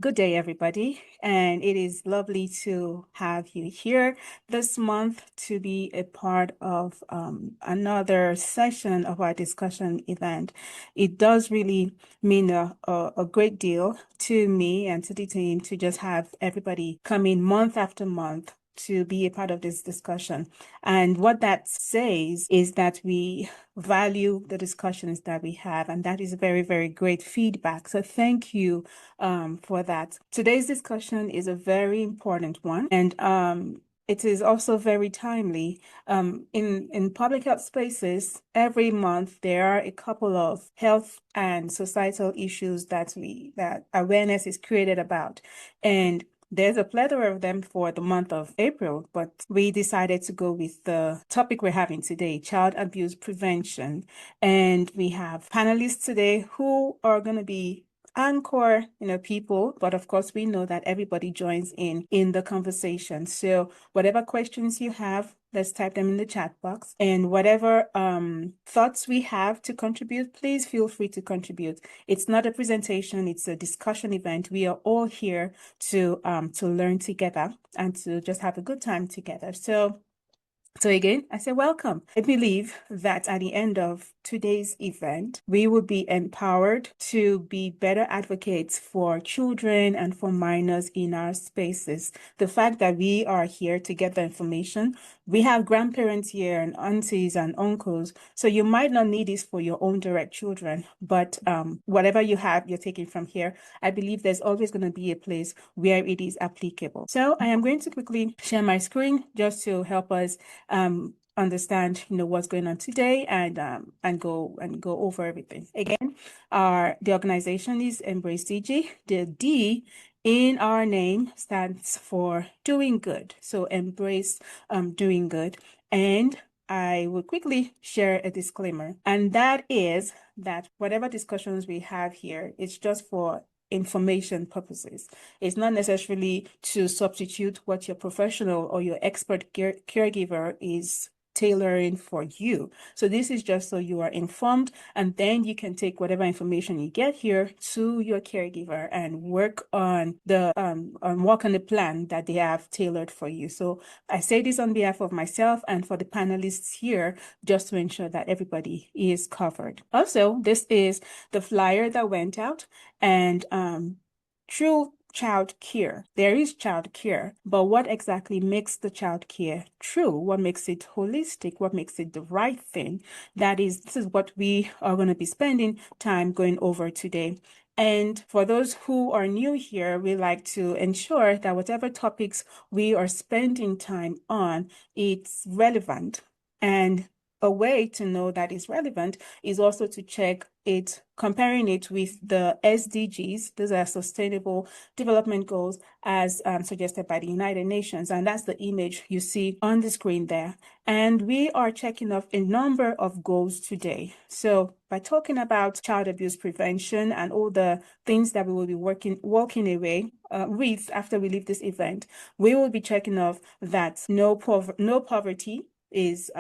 Good day, everybody, and it is lovely to have you here this month to be a part of another session of our discussion event. It does really mean a great deal to me and to the team to just have everybody come in month after month to be a part of this discussion. And what that says is that we value the discussions that we have, and that is very, very great feedback. So thank you for that. Today's discussion is a very important one, and it is also very timely. In public health spaces, every month there are a couple of health and societal issues that awareness is created about, and there's a plethora of them for the month of April, but we decided to go with the topic we're having today, child abuse prevention. And we have panelists today who are going to be anchor, people, but of course we know that everybody joins in the conversation. So whatever questions you have, let's type them in the chat box, and whatever thoughts we have to contribute, please feel free to contribute. It's not a presentation, it's a discussion event. We are all here to learn together and to just have a good time together. So again, I say welcome. I believe that at the end of today's event, we will be empowered to be better advocates for children and for minors in our spaces. The fact that we are here to get the information, we have grandparents here and aunties and uncles, so you might not need this for your own direct children, but whatever you have, you're taking from here. I believe there's always going to be a place where it is applicable. So I am going to quickly share my screen just to help us understand what's going on today and go over everything. Again, the organization is Embrace DG. The D in our name stands for doing good. So embrace doing good. And I will quickly share a disclaimer, and that is that whatever discussions we have here, it's just for information purposes. It's not necessarily to substitute what your professional or your expert caregiver is tailoring for you. So this is just so you are informed, and then you can take whatever information you get here to your caregiver and work on the plan that they have tailored for you. So I say this on behalf of myself and for the panelists here, just to ensure that everybody is covered. Also, this is the flyer that went out, and true child care. There is child care, but what exactly makes the child care true? What makes it holistic? What makes it the right thing? This is what we are going to be spending time going over today. And for those who are new here, we like to ensure that whatever topics we are spending time on, it's relevant. And a way to know that it's relevant is also to check it, comparing it with the SDGs. Those are Sustainable Development Goals as suggested by the United Nations. And that's the image you see on the screen there. And we are checking off a number of goals today. So by talking about child abuse prevention and all the things that we will be walking away with after we leave this event, we will be checking off that no poverty is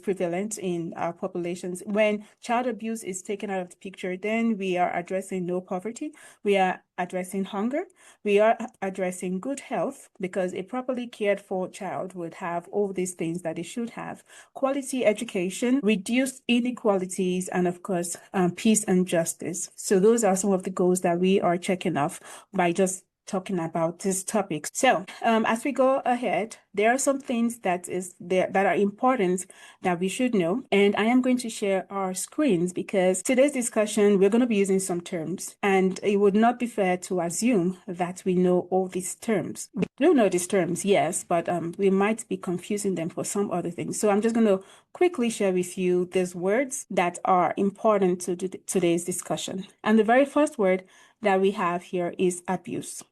prevalent in our populations. When child abuse is taken out of the picture, then we are addressing no poverty, we are addressing hunger, we are addressing good health, because a properly cared for child would have all these things that it should have: quality education, reduced inequalities, and of course, peace and justice. So those are some of the goals that we are checking off by just talking about this topic. So as we go ahead, there are some things that are important that we should know. And I am going to share our screens because today's discussion, we're going to be using some terms, and it would not be fair to assume that we know all these terms. We do know these terms, yes, but we might be confusing them for some other things. So I'm just going to quickly share with you these words that are important to today's discussion. And the very first word that we have here is abuse.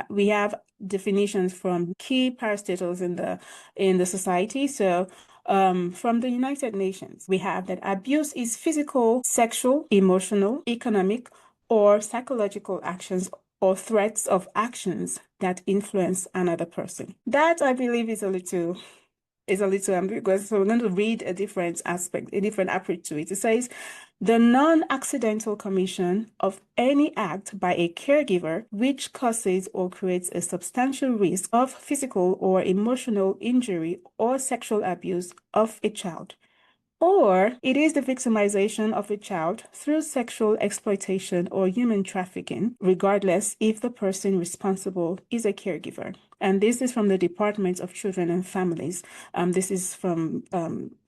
We have definitions from key parastatals in the society. So from the United Nations, we have that abuse is physical, sexual, emotional, economic, or psychological actions or threats of actions that influence another person. That, I believe, is a little is a little ambiguous. So we're going to read a different aspect, a different approach to it. It says, the non-accidental commission of any act by a caregiver which causes or creates a substantial risk of physical or emotional injury or sexual abuse of a child, or it is the victimization of a child through sexual exploitation or human trafficking, regardless if the person responsible is a caregiver. And this is from the Department of Children and Families. This is from,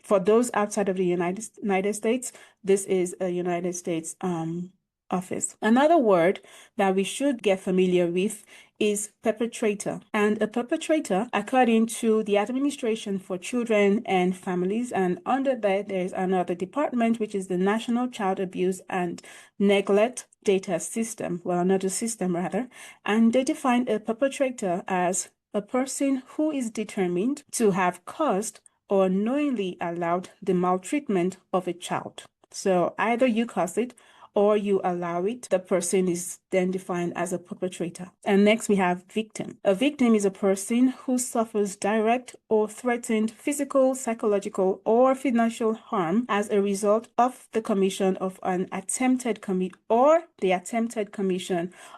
for those outside of the United States, this is a United States office. Another word that we should get familiar with is perpetrator. And a perpetrator, according to the Administration for Children and Families, and under that there's another department, which is the National Child Abuse and Neglect Data System, well, another system rather, and they define a perpetrator as a person who is determined to have caused or knowingly allowed the maltreatment of a child. So either you cause it or you allow it, the person is then defined as a perpetrator. And next we have victim. A victim is a person who suffers direct or threatened physical, psychological, or financial harm as a result of the commission of an attempted commission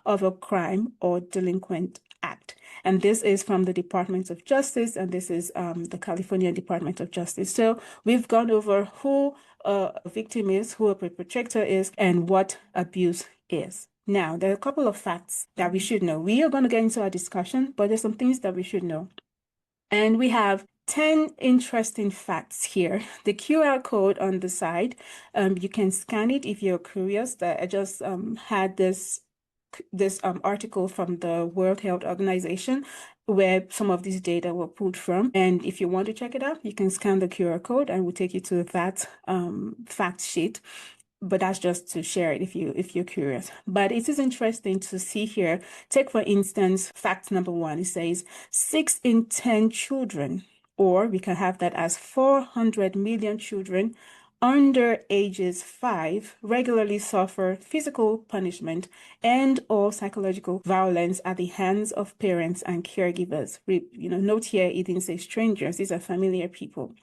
of a crime or delinquent act. And this is from the Department of Justice, and this is the California Department of Justice. So we've gone over who a victim is, who a perpetrator is, and what abuse is. Now, there are a couple of facts that we should know. We are going to get into our discussion, but there's some things that we should know. And we have 10 interesting facts here. The QR code on the side, you can scan it if you're curious. That I just had this article from the World Health Organization where some of these data were pulled from. And if you want to check it out, you can scan the QR code and we'll take you to that fact sheet. But that's just to share it if you're curious. But it is interesting to see here. Take, for instance, fact number 1. It says 6 in 10 children, or we can have that as 400 million children under ages 5 regularly suffer physical punishment and or psychological violence at the hands of parents and caregivers. Note here, it didn't say strangers. These are familiar people.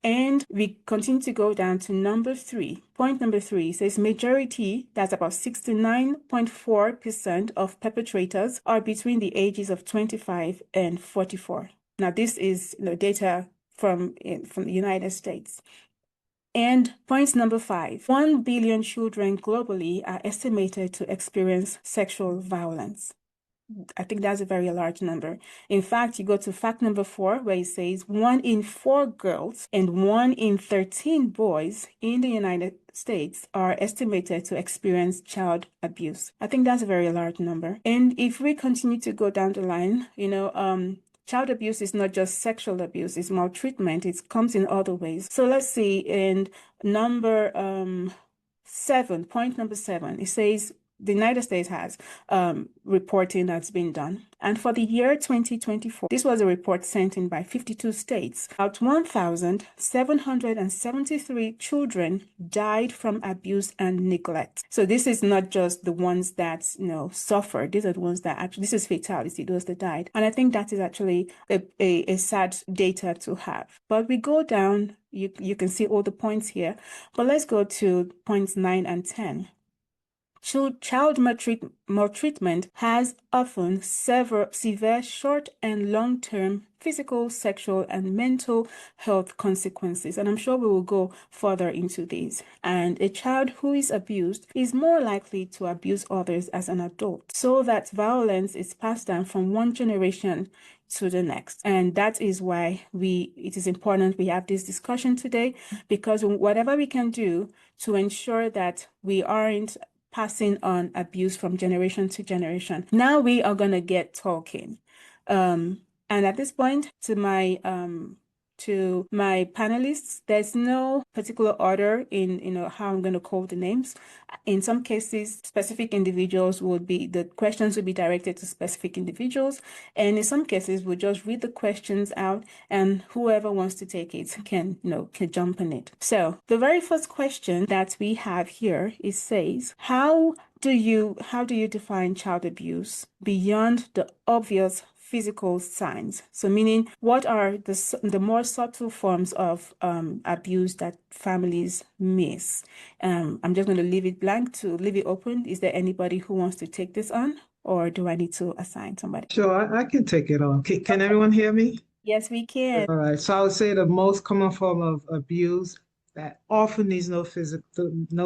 And we continue to go down to number 3. Point number 3 says majority, that's about 69.4% of perpetrators are between the ages of 25 and 44. Now, this is data from the United States. And point number 5, 1 billion children globally are estimated to experience sexual violence. I think that's a very large number. In fact, you go to fact number 4, where it says 1 in 4 girls and 1 in 13 boys in the United States are estimated to experience child abuse. I think that's a very large number. And if we continue to go down the line, child abuse is not just sexual abuse, it's maltreatment. It comes in other ways. So let's see, in number 7, point number 7, it says the United States has reporting that's been done. And for the year 2024, this was a report sent in by 52 states. About 1,773 children died from abuse and neglect. So this is not just the ones that suffered. These are the ones that actually, this is fatality, those that died. And I think that is actually a sad data to have. But we go down, you can see all the points here. But let's go to points 9 and 10. Child maltreatment has often severe short and long-term physical, sexual, and mental health consequences. And I'm sure we will go further into these. And a child who is abused is more likely to abuse others as an adult, so that violence is passed down from one generation to the next. And that is why it is important we have this discussion today, because whatever we can do to ensure that we aren't passing on abuse from generation to generation. Now we are going to get talking. And at this point, to my panelists, there's no particular order in how I'm going to call the names. In some cases, specific individuals the questions will be directed to specific individuals. And in some cases, we'll just read the questions out and whoever wants to take it can jump on it. So the very first question that we have here says, how do you define child abuse beyond the obvious physical signs. So meaning, what are the more subtle forms of abuse that families miss? I'm just going to leave it blank to leave it open. Is there anybody who wants to take this on, or do I need to assign somebody? Sure, I can take it on. Can everyone hear me? Yes, we can. All right. So I would say the most common form of abuse that often needs no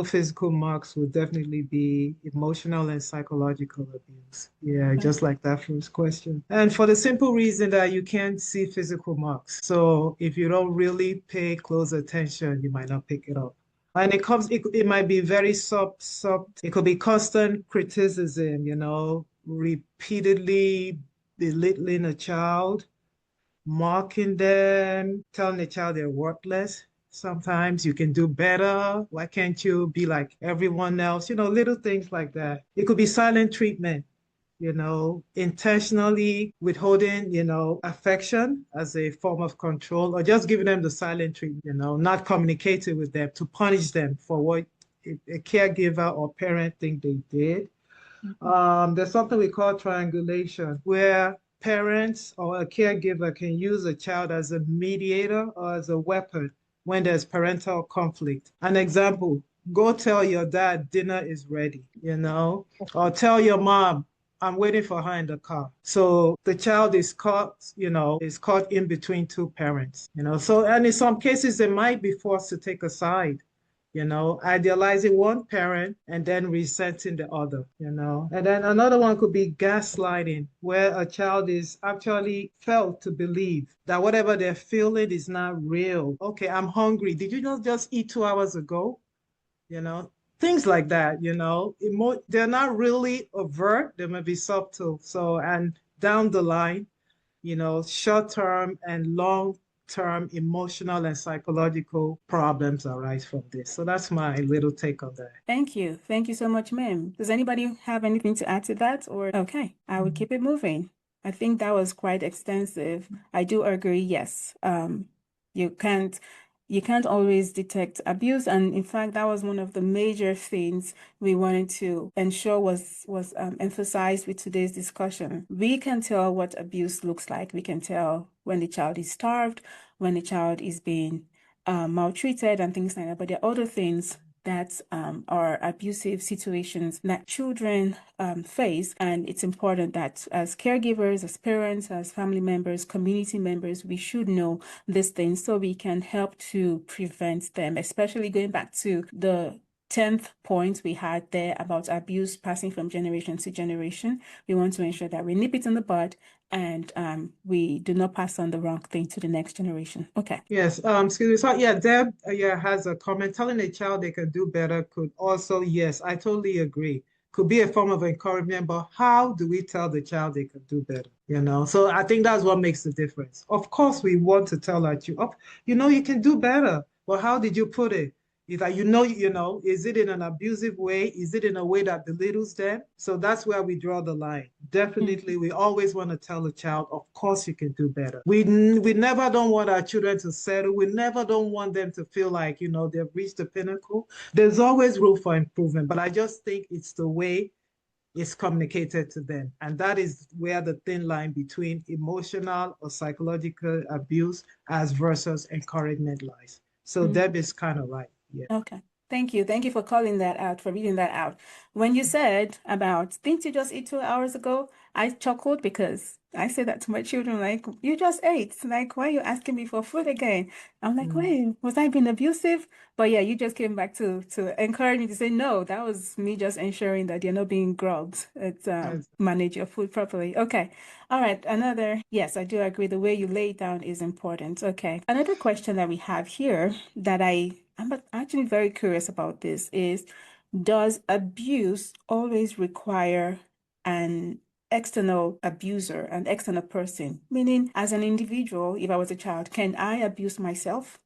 physical marks would definitely be emotional and psychological abuse. Yeah, Okay. just like that first question. And for the simple reason that you can't see physical marks. So if you don't really pay close attention, you might not pick it up. And it might be very it could be constant criticism, repeatedly belittling a child, mocking them, telling the child they're worthless. Sometimes you can do better. Why can't you be like everyone else? Little things like that. It could be silent treatment, intentionally withholding, affection as a form of control, or just giving them the silent treatment, not communicating with them to punish them for what a caregiver or parent think they did. There's something we call triangulation, where parents or a caregiver can use a child as a mediator or as a weapon when there's parental conflict. An example, go tell your dad dinner is ready, or tell your mom, I'm waiting for her in the car. So the child is caught in between two parents, So, and in some cases, they might be forced to take a side, idealizing one parent and then resenting the other. And then another one could be gaslighting, where a child is actually felt to believe that whatever they're feeling is not real. Okay, I'm hungry. Did you not just eat 2 hours ago? You know, Things like that, they're not really overt, they may be subtle. So, and down the line, short-term and long-term emotional and psychological problems arise from this. So that's my little take on that. Thank you. Thank you so much, ma'am. Does anybody have anything to add to that? Or okay, I would keep it moving. I think that was quite extensive. I do agree, yes. You can't you can't always detect abuse. And in fact, that was one of the major things we wanted to ensure was emphasized with today's discussion. We can tell what abuse looks like. We can tell when the child is starved, when the child is being maltreated and things like that. But there are other things that are abusive situations that children face. And it's important that as caregivers, as parents, as family members, community members, we should know these things so we can help to prevent them, especially going back to the 10th point we had there about abuse passing from generation to generation. We want to ensure that we nip it in the bud and we do not pass on the wrong thing to the next generation. Okay. Yes, excuse me. So yeah, Deb, has a comment. Telling a child they can do better could also, yes, I totally agree. Could be a form of encouragement, but how do we tell the child they can do better? So I think that's what makes the difference. Of course, we want to tell our child, you can do better. But how did you put it? Is that is it in an abusive way? Is it in a way that belittles them? So that's where we draw the line. Definitely, we always want to tell a child, of course you can do better. We never don't want our children to settle. We never don't want them to feel like, they've reached the pinnacle. There's always room for improvement, but I just think it's the way it's communicated to them. And that is where the thin line between emotional or psychological abuse as versus encouragement lies. So Deb is kind of right. Yeah. Okay. Thank you. Thank you for calling that out, for reading that out. When you said about, didn't you just eat 2 hours ago? I chuckled because I say that to my children, like, you just ate. Like, why are you asking me for food again? I'm like, wait, was I being abusive? But yeah, you just came back to encourage me to say, no, that was me just ensuring that you're not being grubbed. It's manage your food properly. Okay. All right. Yes, I do agree. The way you lay it down is important. Okay. Another question that we have here that I'm actually very curious about this is, does abuse always require an external abuser, an external person? Meaning, as an individual, if I was a child, can I abuse myself?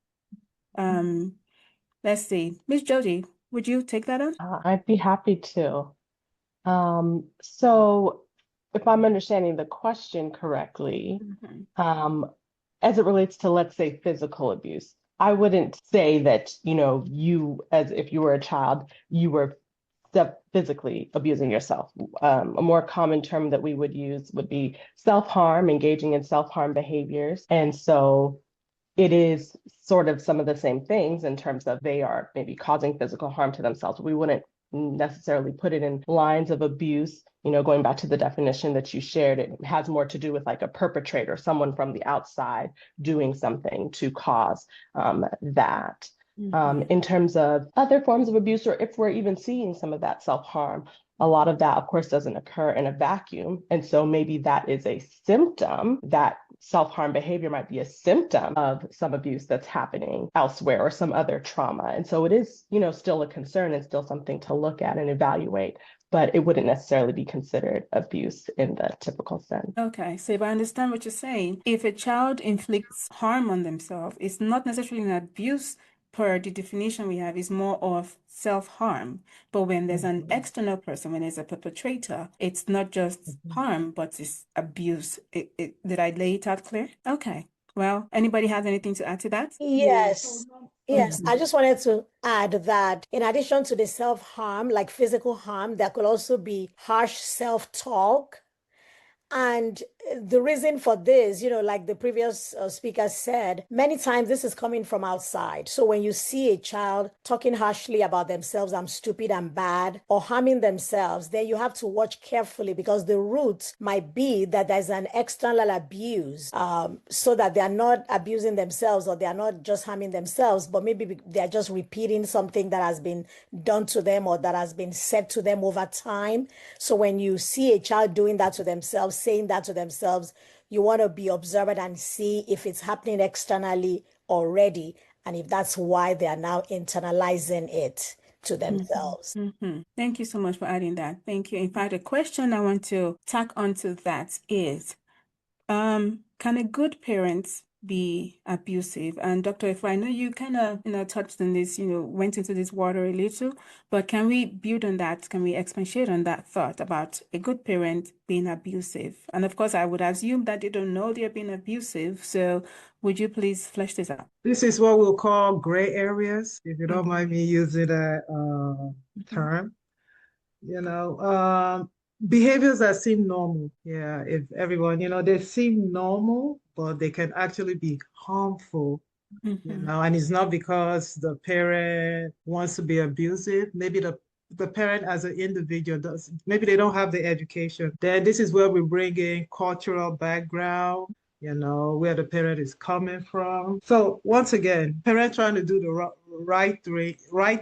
Let's see. Miss Jody, would you take that on? I'd be happy to. So if I'm understanding the question correctly, as it relates to, let's say, physical abuse, I wouldn't say that, you, as if you were a child, you were physically abusing yourself. A more common term that we would use would be self-harm, engaging in self-harm behaviors. And so it is sort of some of the same things in terms of they are maybe causing physical harm to themselves. We wouldn't necessarily put it in lines of abuse. Going back to the definition that you shared, it has more to do with like a perpetrator, someone from the outside doing something to cause that. In terms of other forms of abuse, or if we're even seeing some of that self-harm, a lot of that, of course, doesn't occur in a vacuum. And so maybe that is a symptom, that self-harm behavior might be a symptom of some abuse that's happening elsewhere or some other trauma. And so it is, still a concern and still something to look at and evaluate, but it wouldn't necessarily be considered abuse in the typical sense. Okay, so if I understand what you're saying, if a child inflicts harm on themselves, it's not necessarily an abuse per the definition we have, is more of self-harm. But when there's an external person, when there's a perpetrator, it's not just harm, but it's abuse. Did I lay it out clear? Okay. Well, anybody has anything to add to that? Yes. Yes, I just wanted to add that in addition to the self-harm, like physical harm, there could also be harsh self-talk. And the reason for this, like the previous speaker said, many times this is coming from outside. So when you see a child talking harshly about themselves, I'm stupid, I'm bad, or harming themselves, then you have to watch carefully, because the root might be that there's an external abuse, so that they are not abusing themselves, or they are not just harming themselves, but maybe they're just repeating something that has been done to them or that has been said to them over time. So when you see a child doing that to themselves, saying that to themselves, you want to be observant and see if it's happening externally already, and if that's why they are now internalizing it to themselves. Thank you so much for adding that. Thank you. In fact, a question I want to tack onto that is, can a good parent be abusive? And Dr. If I know you kind of, touched on this, went into this water a little, but can we build on that? Can we expatiate on that thought about a good parent being abusive? And of course, I would assume that they don't know they're being abusive. So would you please flesh this out? This is what we'll call gray areas, if you don't mind me using that term. Behaviors that seem normal. Yeah, if everyone, they seem normal, but they can actually be harmful, and it's not because the parent wants to be abusive. Maybe the parent as an individual does, maybe they don't have the education. Then this is where we bring in cultural background, where the parent is coming from. So once again, parent trying to do the right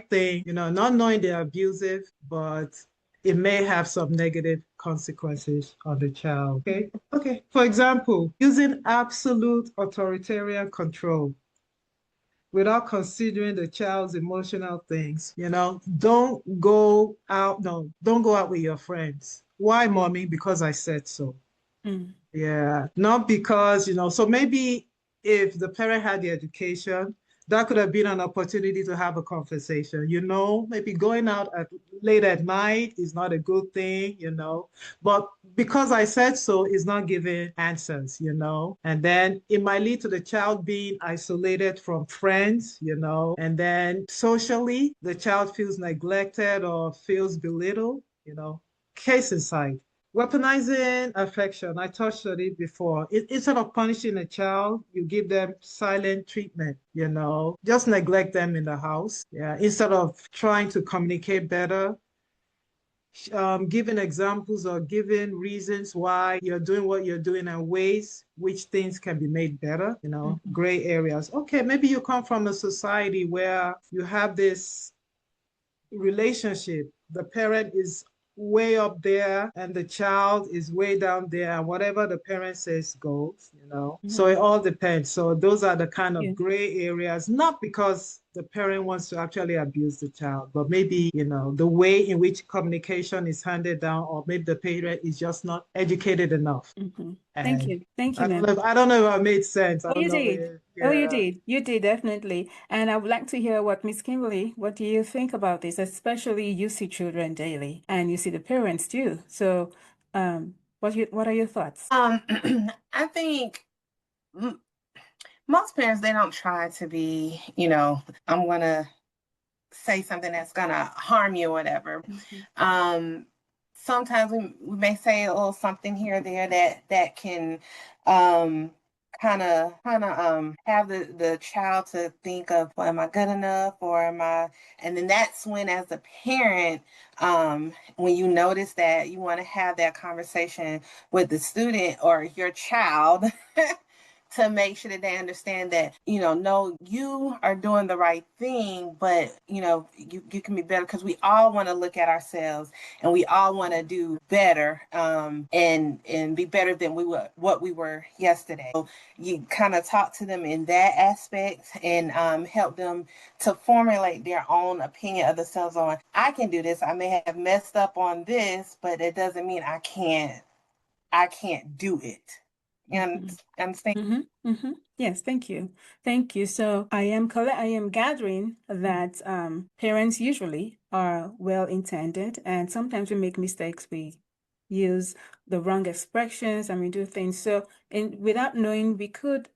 thing, not knowing they're abusive, but it may have some negative consequences on the child. Okay. For example, using absolute authoritarian control without considering the child's emotional things. Don't go out with your friends. Why, mommy? Because I said so. Yeah, not because, so maybe if the parent had the education, that could have been an opportunity to have a conversation. Maybe going out late at night is not a good thing, but because I said so is not giving answers, and then it might lead to the child being isolated from friends, and then socially the child feels neglected or feels belittled, Case in point. Weaponizing affection, I touched on it before. Instead of punishing a child, you give them silent treatment, just neglect them in the house. Yeah, instead of trying to communicate better, giving examples or giving reasons why you're doing what you're doing and ways which things can be made better, gray areas. Okay, maybe you come from a society where you have this relationship. The parent is way up there and the child is way down there, and whatever the parent says goes, So it all depends. So those are the kind of gray areas, not because the parent wants to actually abuse the child, but maybe, the way in which communication is handed down, or maybe the parent is just not educated enough. Thank you. Thank you, I don't know if I made sense. Oh, you did. Oh, you did. You did, definitely. And I would like to hear what Miss Kimberly, what do you think about this? Especially you see children daily and you see the parents too. So what are your thoughts? I think most parents, they don't try to be, I'm gonna say something that's gonna harm you or whatever. Sometimes we may say a little something here or there that can kind of have the child to think of, well, am I good enough, or am I, and then that's when, as a parent, when you notice that, you want to have that conversation with the student or your child to make sure that they understand that, no, you are doing the right thing, but, you can be better, because we all want to look at ourselves and we all want to do better, and be better than what we were yesterday. So you kind of talk to them in that aspect, and help them to formulate their own opinion of themselves on, I can do this. I may have messed up on this, but it doesn't mean I can't do it. You understand? Yes, thank you. Thank you. So I am gathering that parents usually are well-intended, and sometimes we make mistakes. We use the wrong expressions and we do things. So without knowing, we could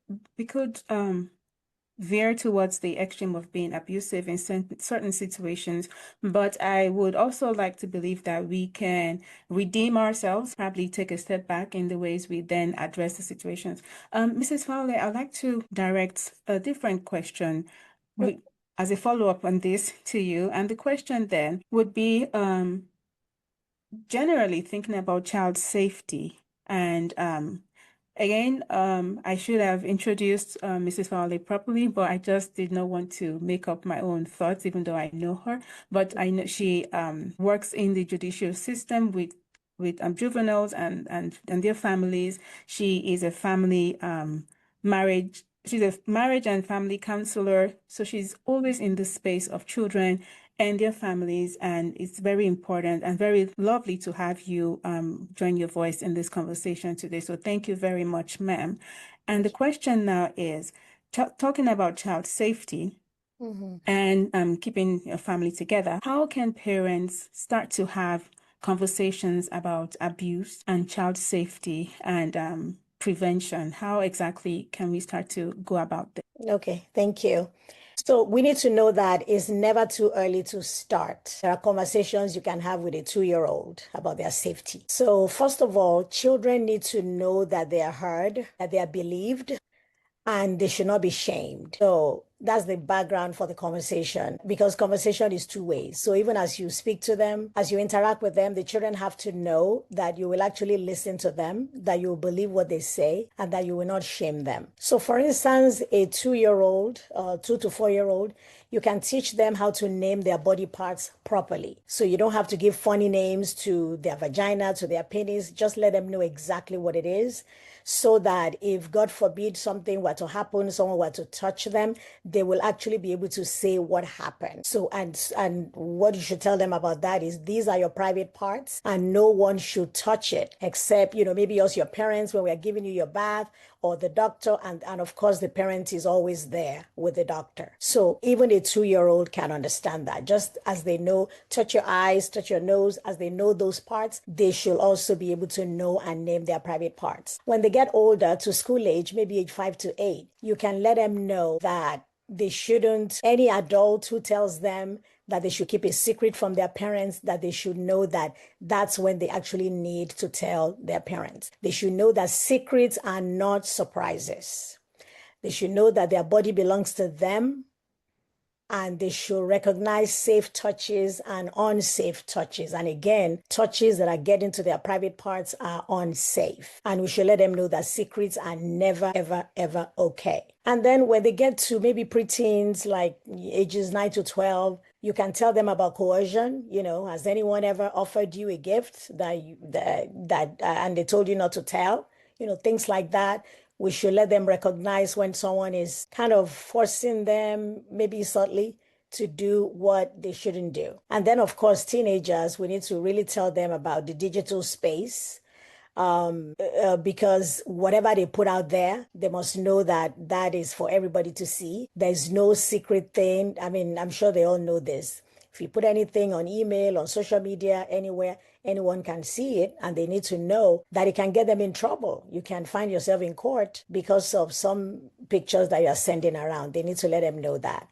veer towards the extreme of being abusive in certain situations. But I would also like to believe that we can redeem ourselves, probably take a step back in the ways we then address the situations. Mrs. Fowler, I'd like to direct a different question as a follow-up on this to you. And the question then would be generally thinking about child safety. And again, I should have introduced Mrs. Fowler properly, but I just did not want to make up my own thoughts, even though I know her. But I know she works in the judicial system with juveniles and their families. She is a family marriage. She's a marriage and family counselor, so she's always in the space of children and their families, and it's very important and very lovely to have you join your voice in this conversation today. So thank you very much, ma'am. And the question now is, talking about child safety and keeping your family together, how can parents start to have conversations about abuse and child safety and prevention? How exactly can we start to go about this? Okay, thank you. So we need to know that it's never too early to start. There are conversations you can have with a 2-year-old about their safety. So first of all, children need to know that they are heard, that they are believed, and they should not be shamed. So that's the background for the conversation, because conversation is two ways. So even as you speak to them, as you interact with them, the children have to know that you will actually listen to them, that you will believe what they say, and that you will not shame them. So for instance, a 2-year-old, 2 to 4-year-old, you can teach them how to name their body parts properly. So you don't have to give funny names to their vagina, to their penis. Just let them know exactly what it is, so that if, God forbid, something were to happen, someone were to touch them, they will actually be able to say what happened. So, and what you should tell them about that is, these are your private parts and no one should touch it except, maybe us, your parents, when we are giving you your bath, or the doctor, and of course the parent is always there with the doctor. So even a 2-year-old can understand that. Just as they know, touch your eyes, touch your nose, as they know those parts, they should also be able to know and name their private parts. When they get older, to school age, maybe age 5 to 8, you can let them know that they shouldn't, any adult who tells them that they should keep a secret from their parents, that they should know that that's when they actually need to tell their parents. They should know that secrets are not surprises. They should know that their body belongs to them, and they should recognize safe touches and unsafe touches. And again, touches that are getting to their private parts are unsafe. And we should let them know that secrets are never, ever, ever okay. And then when they get to maybe preteens, like ages 9 to 12, you can tell them about coercion. Has anyone ever offered you a gift and they told you not to tell? Things like that. We should let them recognize when someone is kind of forcing them, maybe subtly, to do what they shouldn't do. And then, of course, teenagers, we need to really tell them about the digital space, because whatever they put out there, they must know that that is for everybody to see. There's no secret thing. I mean, I'm sure they all know this. If you put anything on email, on social media, anywhere, anyone can see it, and they need to know that it can get them in trouble. You can find yourself in court because of some pictures that you're sending around. They need to let them know that.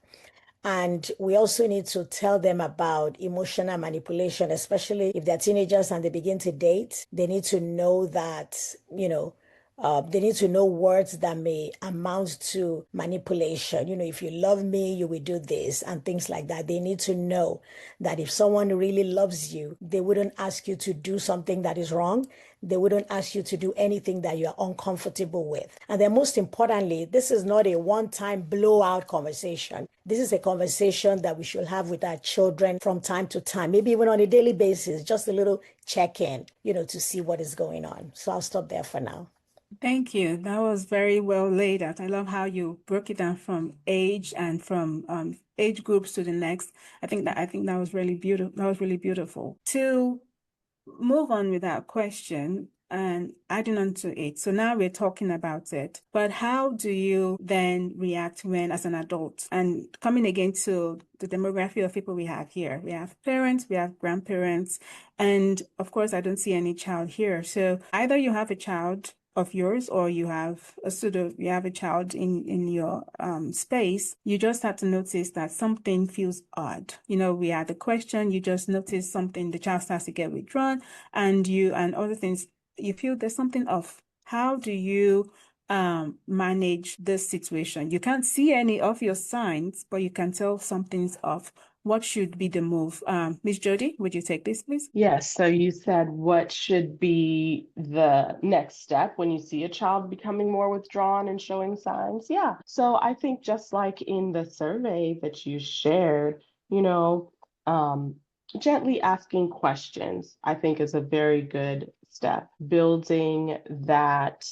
And we also need to tell them about emotional manipulation, especially if they're teenagers and they begin to date. They need to know that, they need to know words that may amount to manipulation. If you love me, you will do this and things like that. They need to know that if someone really loves you, they wouldn't ask you to do something that is wrong. They wouldn't ask you to do anything that you're uncomfortable with. And then most importantly, this is not a one-time blowout conversation. This is a conversation that we should have with our children from time to time, maybe even on a daily basis, just a little check-in, to see what is going on. So I'll stop there for now. Thank you. That was very well laid out. I love how you broke it down from age and from age groups to the next. I think that was really beautiful. That was really beautiful. To move on with that question and adding on to it. So now we're talking about it, but how do you then react when as an adult? And coming again to the demography of people we have here, we have parents, we have grandparents, and of course, I don't see any child here. So either you have a child of yours or you have a child in your space, you just have to notice that something feels odd. We had the question, you just notice something, the child starts to get withdrawn and other things, you feel there's something off. How do you manage this situation? You can't see any of your signs, but you can tell something's off. What should be the move? Ms. Jody, would you take this, please? Yes, so you said what should be the next step when you see a child becoming more withdrawn and showing signs? Yeah, so I think just like in the survey that you shared, gently asking questions, I think is a very good step. Building that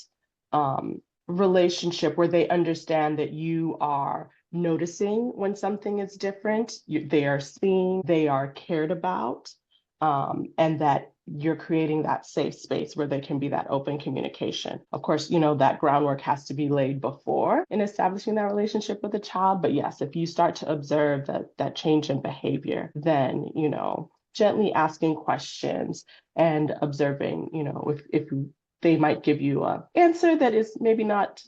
relationship where they understand that you are noticing when something is different, they are seen, they are cared about, and that you're creating that safe space where there can be that open communication. Of course, that groundwork has to be laid before in establishing that relationship with the child. But yes, if you start to observe that change in behavior, then, gently asking questions and observing, if they might give you an answer that is maybe not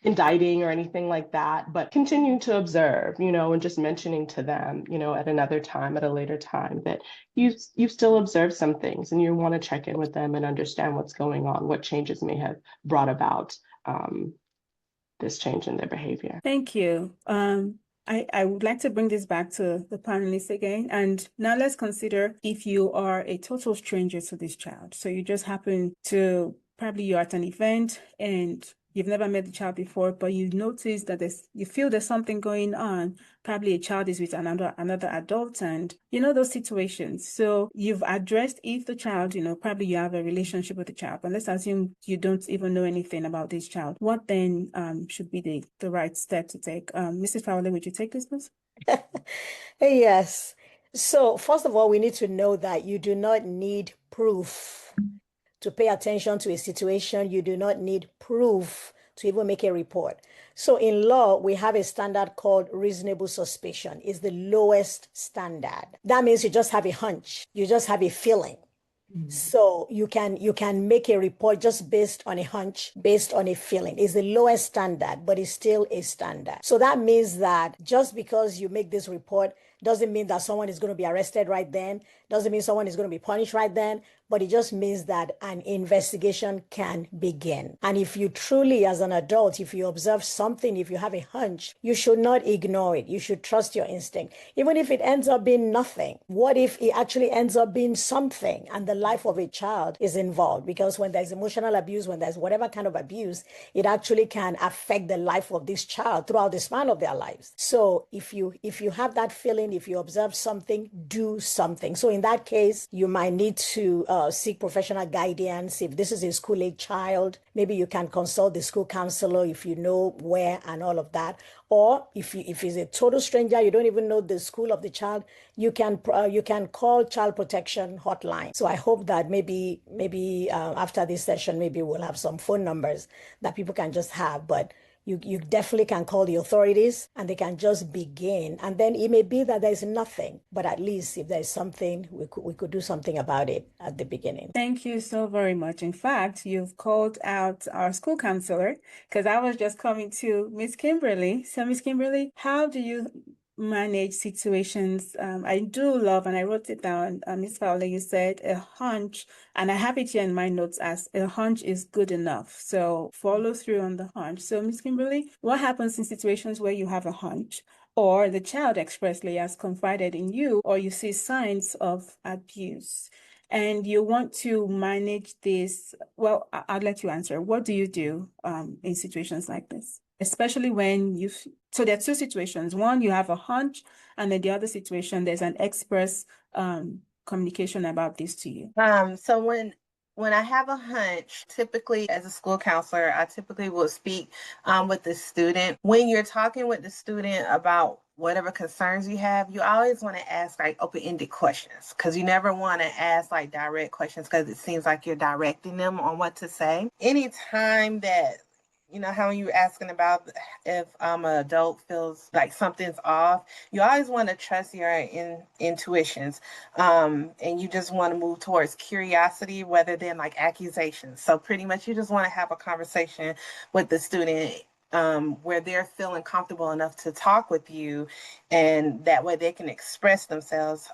indicting or anything like that, but continuing to observe, and just mentioning to them, at another time, at a later time, that you've still observed some things and you want to check in with them and understand what's going on, what changes may have brought about this change in their behavior. Thank you. I would like to bring this back to the panelists again. And now let's consider if you are a total stranger to this child. So you just happen to, probably you're at an event and you've never met the child before, but you notice that you feel there's something going on. Probably a child is with another adult, and those situations. So you've addressed if the child, probably you have a relationship with the child, but let's assume you don't even know anything about this child. What then should be the right step to take? Mrs. Fowler, would you take this, please? Yes. So first of all, we need to know that you do not need proof to pay attention to a situation. You do not need proof to even make a report. So in law, we have a standard called reasonable suspicion. It's the lowest standard. That means you just have a hunch. You just have a feeling. So you can make a report just based on a hunch, based on a feeling. It's the lowest standard, but it's still a standard. So that means that just because you make this report doesn't mean that someone is going to be arrested right then, doesn't mean someone is going to be punished right then, but it just means that an investigation can begin. And if you truly, as an adult, if you observe something, if you have a hunch, you should not ignore it. You should trust your instinct. Even if it ends up being nothing, what if it actually ends up being something and the life of a child is involved? Because when there's emotional abuse, when there's whatever kind of abuse, it actually can affect the life of this child throughout the span of their lives. So if you have that feeling, if you observe something, do something. So in that case, you might need to seek professional guidance. If this is a school-age child, maybe you can consult the school counselor if you know where and all of that. Or if it's a total stranger, you don't even know the school of the child, you can call Child Protection Hotline. So I hope that maybe after this session, maybe we'll have some phone numbers that people can just have. But you definitely can call the authorities and they can just begin. And then it may be that there's nothing, but at least if there's something, we could do something about it at the beginning. Thank you so very much. In fact, you've called out our school counselor because I was just coming to Miss Kimberly. So Miss Kimberly, how do you manage situations. I do love, and I wrote it down, Ms. Fowler, you said a hunch, and I have it here in my notes as a hunch is good enough. So follow through on the hunch. So, Ms. Kimberly, what happens in situations where you have a hunch, or the child expressly has confided in you, or you see signs of abuse, and you want to manage this? Well, I'll let you answer. What do you do in situations like this? Especially when so there are two situations. One, you have a hunch, and then the other situation, there's an express communication about this to you. So when I have a hunch, typically as a school counselor, I typically will speak with the student. When you're talking with the student about whatever concerns you have, you always want to ask like open-ended questions, because you never want to ask like direct questions, because it seems like you're directing them on what to say. Anytime that, you know, how you asking about if an adult feels like something's off, you always want to trust your intuitions, and you just want to move towards curiosity rather than like accusations. So pretty much you just want to have a conversation with the student, where they're feeling comfortable enough to talk with you, and that way they can express themselves.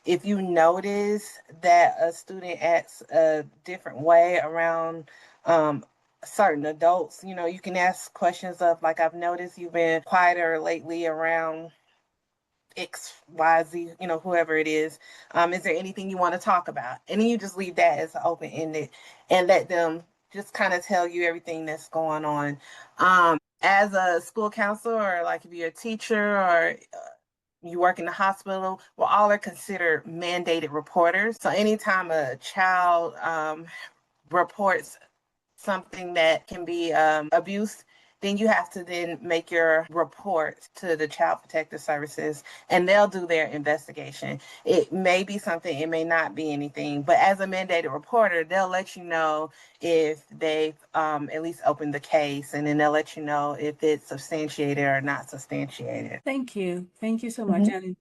If you notice that a student acts a different way around certain adults, you know, you can ask questions of like, I've noticed you've been quieter lately around XYZ, you know, whoever it is. Is there anything you want to talk about? And then you just leave that as open-ended and let them just kind of tell you everything that's going on. As a school counselor, or like if you're a teacher, or you work in the hospital, well, all are considered mandated reporters. So anytime a child reports something that can be abuse, then you have to then make your report to the Child Protective Services, and they'll do their investigation. It may be something, it may not be anything, but as a mandated reporter, they'll let you know if they've at least opened the case, and then they'll let you know if it's substantiated or not substantiated. Thank you. Thank you so much. And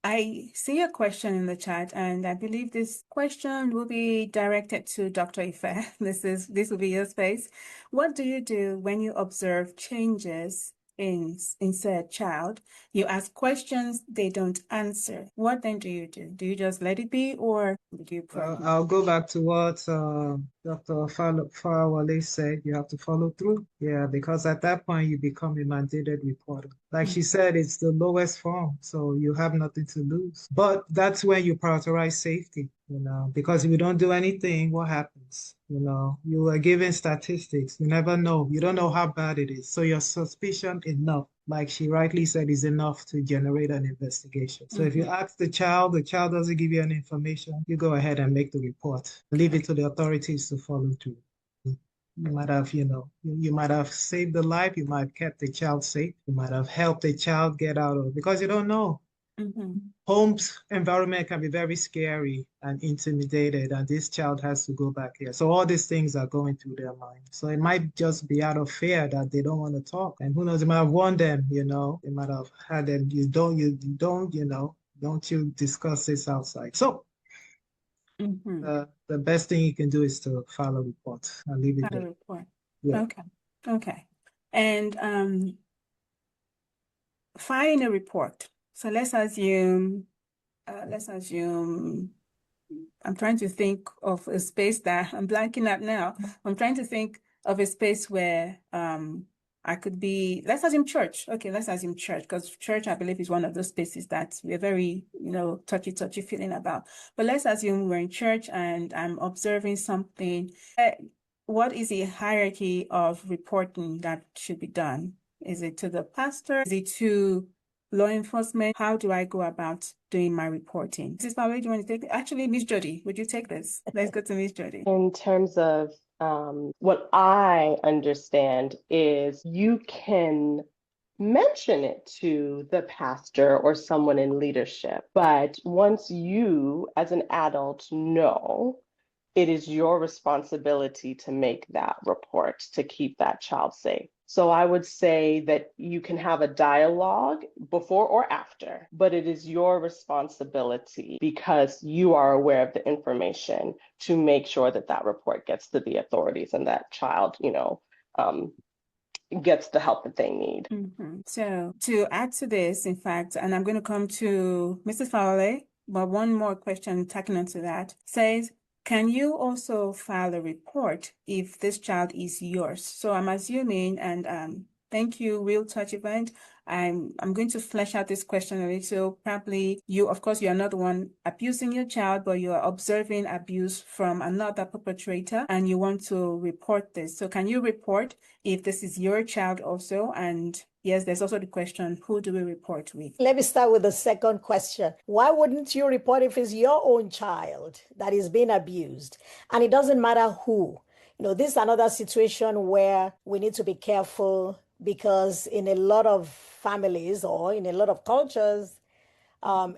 I see a question in the chat, and I believe this question will be directed to Dr. Ife. This will be your space. What do you do when you observe changes in said child? You ask questions, they don't answer. What then do you do? Do you just let it be, or do you pray? I'll go back to what Dr. Farawale said. You have to follow through. Yeah, because at that point you become a mandated reporter. Like she said, it's the lowest form, so you have nothing to lose. But that's when you prioritize safety, you know, because if you don't do anything, what happens? You know, you are given statistics. You never know. You don't know how bad it is. So your suspicion enough, like she rightly said, is enough to generate an investigation. So if you ask the child doesn't give you any information, you go ahead and make the report. Leave it to the authorities to follow through. You might have, you know, you might have saved the life, you might have kept the child safe, you might have helped the child get out of, because you don't know. Home's environment can be very scary and intimidated, and this child has to go back here. So all these things are going through their mind. So it might just be out of fear that they don't want to talk. And who knows, it might have warned them, you know, it might have had them, you don't, you know, don't you discuss this outside. So the best thing you can do is to file a report and leave it File a there. report. Yeah. Okay. And filing a report. So let's assume, I'm trying to think of a space that I'm blanking at now. I'm trying to think of a space where I could be, let's assume church. Okay, let's assume church, because church, I believe, is one of those spaces that we're very, you know, touchy feeling about. But let's assume we're in church and I'm observing something. What is the hierarchy of reporting that should be done? Is it to the pastor? Is it to law enforcement? How do I go about doing my reporting? Mrs. Fowler, do you want to take it? Actually, Miss Jody, would you take this? Let's go to Miss Jody. In terms of what I understand is you can mention it to the pastor or someone in leadership, but once you as an adult know, it is your responsibility to make that report to keep that child safe. So I would say that you can have a dialogue before or after, but it is your responsibility, because you are aware of the information, to make sure that that report gets to the authorities and that child, you know, gets the help that they need. So to add to this, in fact, and I'm going to come to Mrs. Fowler, but one more question tacking onto that says, can you also file a report if this child is yours? So I'm assuming, and thank you, Real Touch Event. I'm going to flesh out this question a little. Probably you, of course, you are not the one abusing your child, but you are observing abuse from another perpetrator and you want to report this. So can you report if this is your child also? And yes, there's also the question, who do we report with? Let me start with the second question. Why wouldn't you report if it's your own child that is being abused? And it doesn't matter who. This is another situation where we need to be careful, because in a lot of families or in a lot of cultures,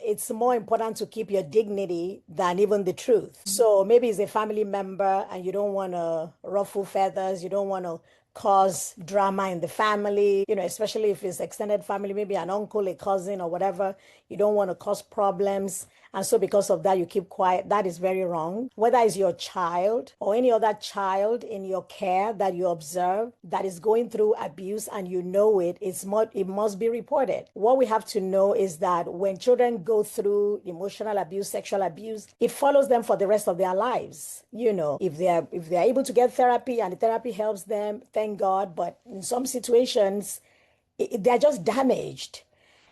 it's more important to keep your dignity than even the truth. So maybe it's a family member and you don't want to ruffle feathers, you don't want to cause drama in the family, especially if it's extended family, maybe an uncle, a cousin, or whatever. You don't want to cause problems. And so because of that, you keep quiet. That is very wrong. Whether it's your child or any other child in your care that you observe that is going through abuse and you know it, it must be reported. What we have to know is that when children go through emotional abuse, sexual abuse, it follows them for the rest of their lives. If they're able to get therapy and the therapy helps them, thank God. But in some situations, they're just damaged.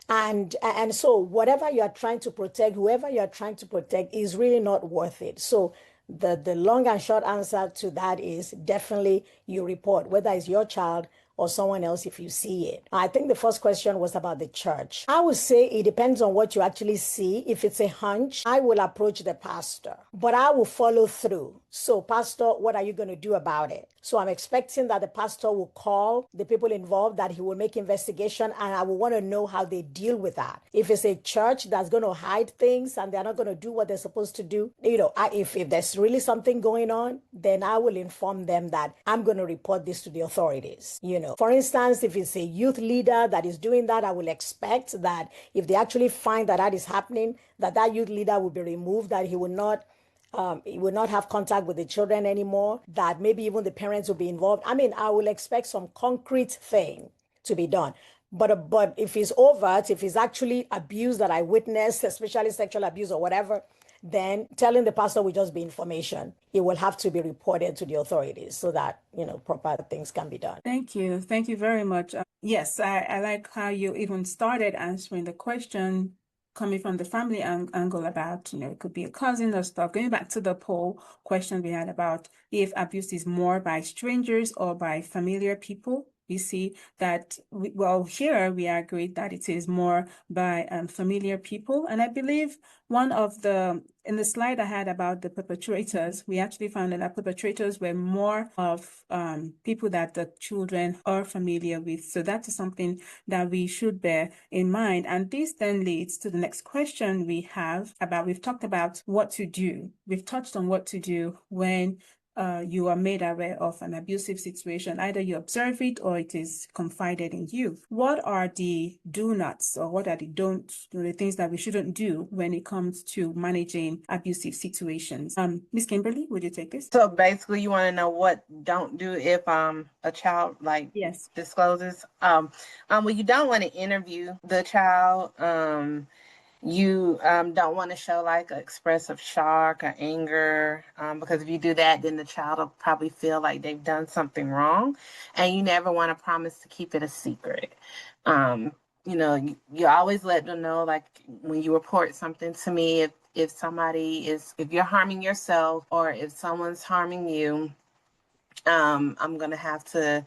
And so whatever you are trying to protect, whoever you are trying to protect, is really not worth it. So the long and short answer to that is definitely you report, whether it's your child or someone else if you see it. I think the first question was about the church. I would say it depends on what you actually see. If it's a hunch, I will approach the pastor, but I will follow through. So, pastor, what are you going to do about it? So I'm expecting that the pastor will call the people involved, that he will make investigation, and I will want to know how they deal with that. If it's a church that's going to hide things and they're not going to do what they're supposed to do, if there's really something going on, then I will inform them that I'm going to report this to the authorities. For instance, if it's a youth leader that is doing that, I will expect that if they actually find that is happening, that youth leader will be removed, that he will not have contact with the children anymore, that maybe even the parents will be involved. I will expect some concrete thing to be done. But if it's overt, if it's actually abuse that I witnessed, especially sexual abuse or whatever, then telling the pastor will just be information. It will have to be reported to the authorities so that, proper things can be done. Thank you. Thank you very much. Yes, I like how you even started answering the question coming from the family angle about, it could be a cousin or stuff. Going back to the poll question we had about if abuse is more by strangers or by familiar people. We see that, here we agree that it is more by familiar people. And I believe in the slide I had about the perpetrators, we actually found that perpetrators were more of people that the children are familiar with. So that is something that we should bear in mind. And this then leads to the next question we've talked about what to do. We've touched on what to do when you are made aware of an abusive situation. Either you observe it or it is confided in you. What are the do-nots, or what are the don'ts, the things that we shouldn't do when it comes to managing abusive situations? Ms. Kimberly, would you take this? So basically, you want to know what don't do if a child Yes. discloses. Well, you don't want to interview the child. You don't want to show expressive shock or anger, because if you do that, then the child will probably feel like they've done something wrong, and you never want to promise to keep it a secret. You always let them know, when you report something to me, if you're harming yourself or if someone's harming you, I'm going to have to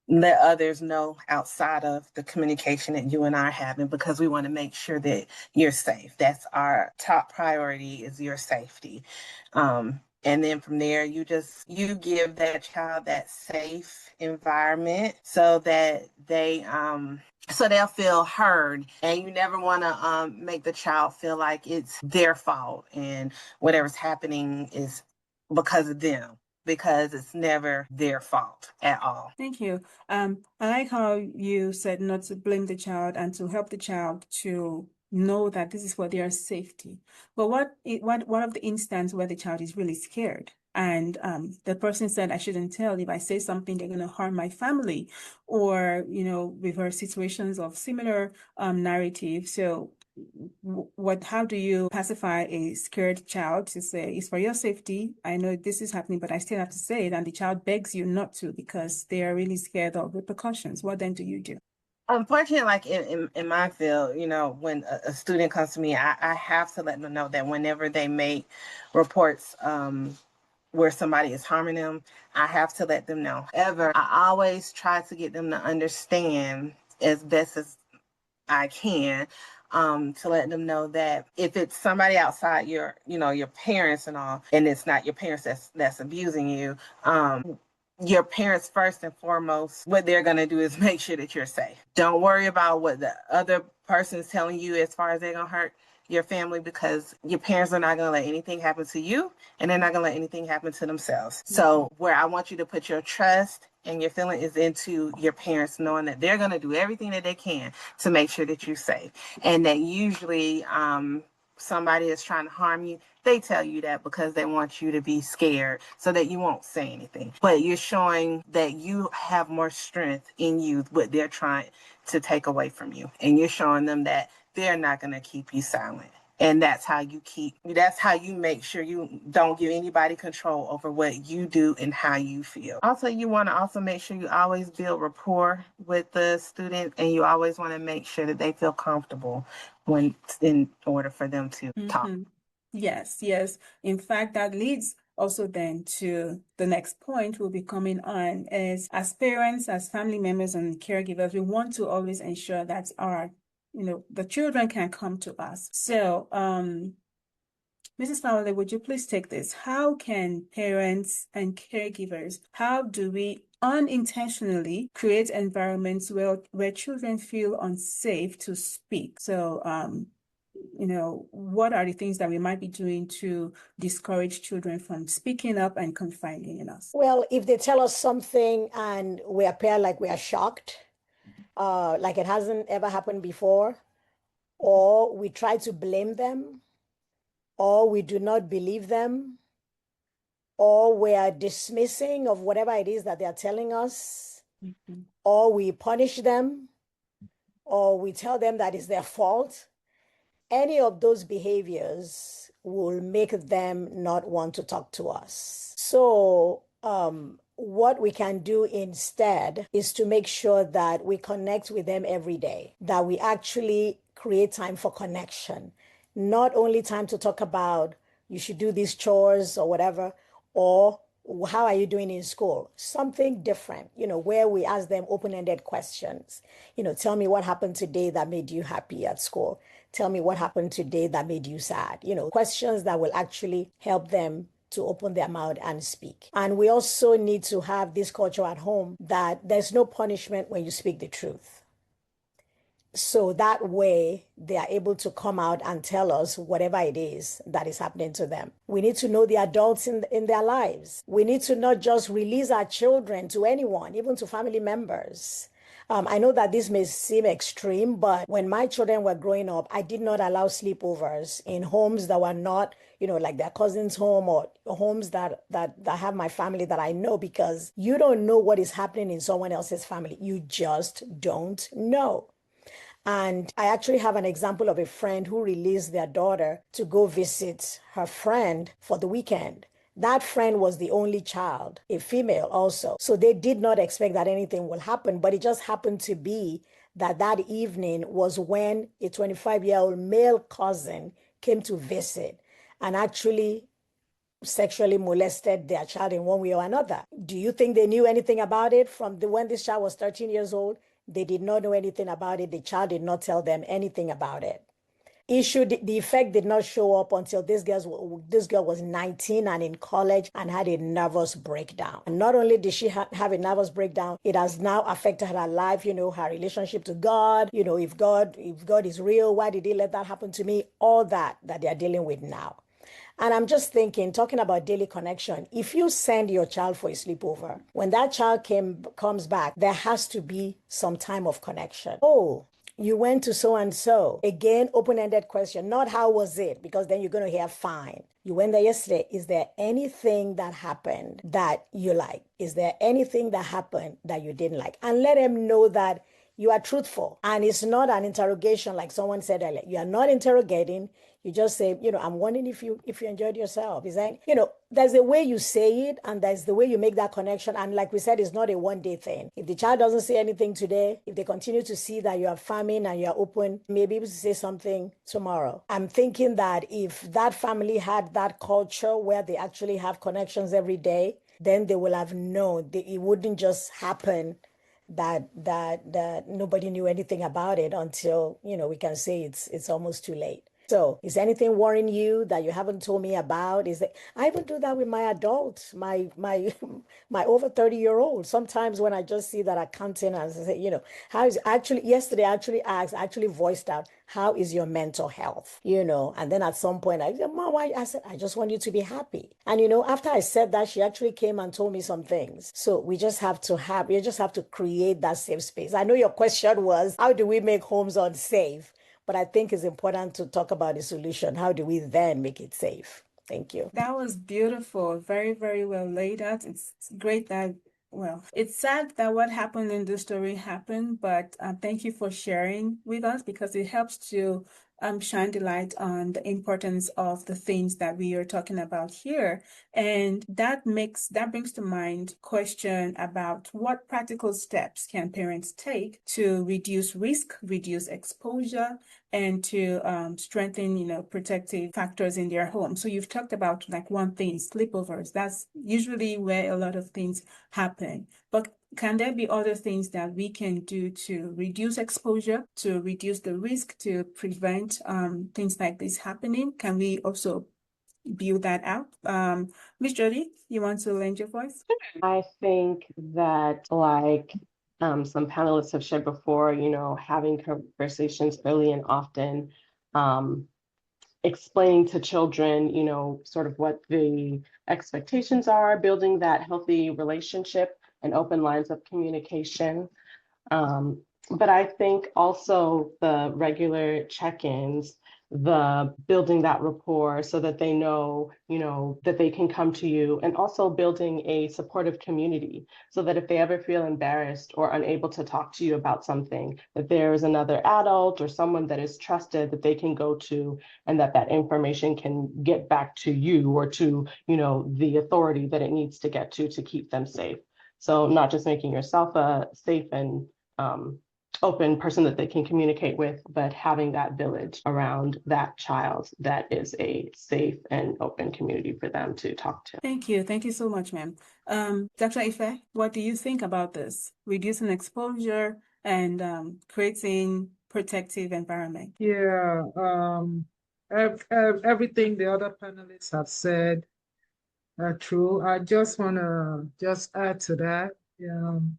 let others know outside of the communication that you and I are having, because we want to make sure that you're safe. That's our top priority, is your safety. And then from there, you give that child that safe environment so that they'll feel heard. And you never want to make the child feel like it's their fault and whatever's happening is because of them, because it's never their fault at all. Thank you. I like how you said not to blame the child and to help the child to know that this is for their safety. But what of the instance where the child is really scared? and the person said I shouldn't tell. If I say something, they're going to harm my family, or reverse situations of similar narrative. So how do you pacify a scared child to say, it's for your safety, I know this is happening, but I still have to say it, and the child begs you not to because they are really scared of repercussions? What then do you do? Unfortunately, like in my field, when a student comes to me, I have to let them know that whenever they make reports where somebody is harming them, I have to let them know. However, I always try to get them to understand as best as I can, to let them know that if it's somebody outside your parents and all, and it's not your parents that's abusing you, your parents first and foremost, what they're going to do is make sure that you're safe. Don't worry about what the other person is telling you as far as they're going to hurt your family, because your parents are not going to let anything happen to you, and they're not going to let anything happen to themselves. So where I want you to put your trust and your feeling is into your parents, knowing that they're going to do everything that they can to make sure that you're safe. And that usually somebody is trying to harm you, they tell you that because they want you to be scared so that you won't say anything. But you're showing that you have more strength in you, what they're trying to take away from you. And you're showing them that they're not going to keep you silent. And that's how you make sure you don't give anybody control over what you do and how you feel. Also, you want to also make sure you always build rapport with the student, and you always want to make sure that they feel comfortable in order for them to talk. Yes. In fact, that leads also then to the next point we'll be coming on is, as parents, as family members and caregivers, we want to always ensure that the children can come to us. So, Mrs. Fowler, would you please take this? How can parents and caregivers, how do we unintentionally create environments where children feel unsafe to speak? So, what are the things that we might be doing to discourage children from speaking up and confiding in us? Well, if they tell us something and we appear like we are shocked, like it hasn't ever happened before, or we try to blame them, or we do not believe them, or we are dismissing of whatever it is that they are telling us, or we punish them, or we tell them that it's their fault, any of those behaviors will make them not want to talk to us. So, what we can do instead is to make sure that we connect with them every day, that we actually create time for connection, not only time to talk about you should do these chores or whatever, or how are you doing in school? Something different, where we ask them open-ended questions. Tell me what happened today that made you happy at school. Tell me what happened today that made you sad. Questions that will actually help them to open their mouth and speak. And we also need to have this culture at home that there's no punishment when you speak the truth. So that way they are able to come out and tell us whatever it is that is happening to them. We need to know the adults in their lives. We need to not just release our children to anyone, even to family members. I know that this may seem extreme, but when my children were growing up, I did not allow sleepovers in homes that were not, like their cousin's home, or homes that have my family that I know, because you don't know what is happening in someone else's family. You just don't know. And I actually have an example of a friend who released their daughter to go visit her friend for the weekend. That friend was the only child, a female also. So they did not expect that anything will happen, but it just happened to be that evening was when a 25-year-old male cousin came to visit and actually sexually molested their child in one way or another. Do you think they knew anything about it from when this child was 13 years old? They did not know anything about it. The child did not tell them anything about it. The effect did not show up until this girl was 19 and in college and had a nervous breakdown. And not only did she have a nervous breakdown, it has now affected her life, her relationship to God. If God is real, why did he let that happen to me? All that they are dealing with now. And I'm just thinking, talking about daily connection, if you send your child for a sleepover, when that child comes back, there has to be some time of connection. Oh, you went to so-and-so. Again, open-ended question, not how was it, because then you're going to hear fine. You went there yesterday. Is there anything that happened that you like? Is there anything that happened that you didn't like? And let them know that you are truthful. And it's not an interrogation like someone said earlier. You are not interrogating. You just say, I'm wondering if you enjoyed yourself. Is that, there's the way you say it and there's the way you make that connection. And like we said, it's not a one-day thing. If the child doesn't say anything today, if they continue to see that you are farming and you're open, maybe able to say something tomorrow. I'm thinking that if that family had that culture where they actually have connections every day, then they will have known that it wouldn't just happen that nobody knew anything about it until, we can say it's almost too late. So is anything worrying you that you haven't told me about? I even do that with my adults, my over 30-year-old. Sometimes when I just see that accounting and I say, how is yesterday I actually voiced out, how is your mental health? And then at some point I said, Mom, I said, I just want you to be happy. And after I said that, she actually came and told me some things. So we just have to create that safe space. I know your question was, how do we make homes unsafe? But I think it's important to talk about the solution. How do we then make it safe? Thank you. That was beautiful. Very, very well laid out. It's great that, it's sad that what happened in the story happened, but thank you for sharing with us because it helps to shine the light on the importance of the things that we are talking about here. And that brings to mind question about what practical steps can parents take to reduce risk, reduce exposure, and to strengthen, protective factors in their home. So you've talked about like one thing, sleepovers. That's usually where a lot of things happen. But can there be other things that we can do to reduce exposure, to reduce the risk, to prevent things like this happening? Can we also build that out? Ms. Jody, you want to lend your voice? I think that like some panelists have shared before, having conversations early and often, explaining to children, sort of what the expectations are, building that healthy relationship and open lines of communication. But I think also the regular check-ins, the building that rapport so that they know, that they can come to you, and also building a supportive community so that if they ever feel embarrassed or unable to talk to you about something, that there is another adult or someone that is trusted that they can go to, and that information can get back to you or to, the authority that it needs to get to keep them safe. So not just making yourself a safe and open person that they can communicate with, but having that village around that child that is a safe and open community for them to talk to. Thank you. Thank you so much, ma'am. Dr. Ife, what do you think about this? Reducing exposure and creating protective environment. Yeah, everything the other panelists have said are true. I just want to add to that.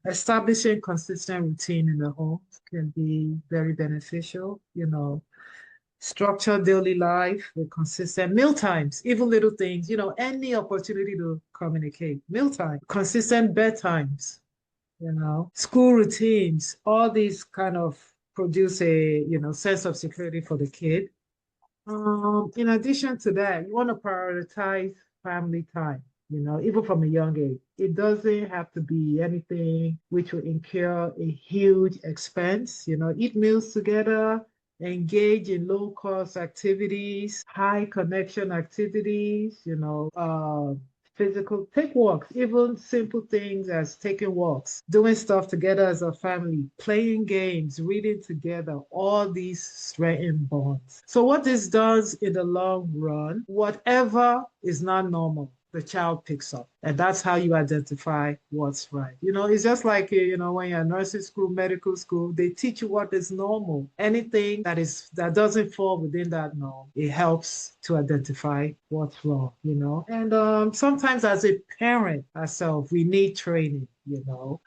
Establishing consistent routine in the home can be very beneficial. Structured daily life with consistent meal times, even little things. Any opportunity to communicate. Mealtime, consistent bedtimes. School routines. All these kind of produce a sense of security for the kid. In addition to that, you want to prioritize family time. Even from a young age. It doesn't have to be anything which will incur a huge expense. Eat meals together, engage in low-cost activities, high connection activities, physical, take walks, even simple things as taking walks, doing stuff together as a family, playing games, reading together, all these strengthen bonds. So what this does in the long run, whatever is not normal, the child picks up. And that's how you identify what's right. It's just like, when you're in nursing school, medical school, they teach you what is normal. Anything that doesn't fall within that norm, it helps to identify what's wrong, And sometimes as a parent ourselves, we need training.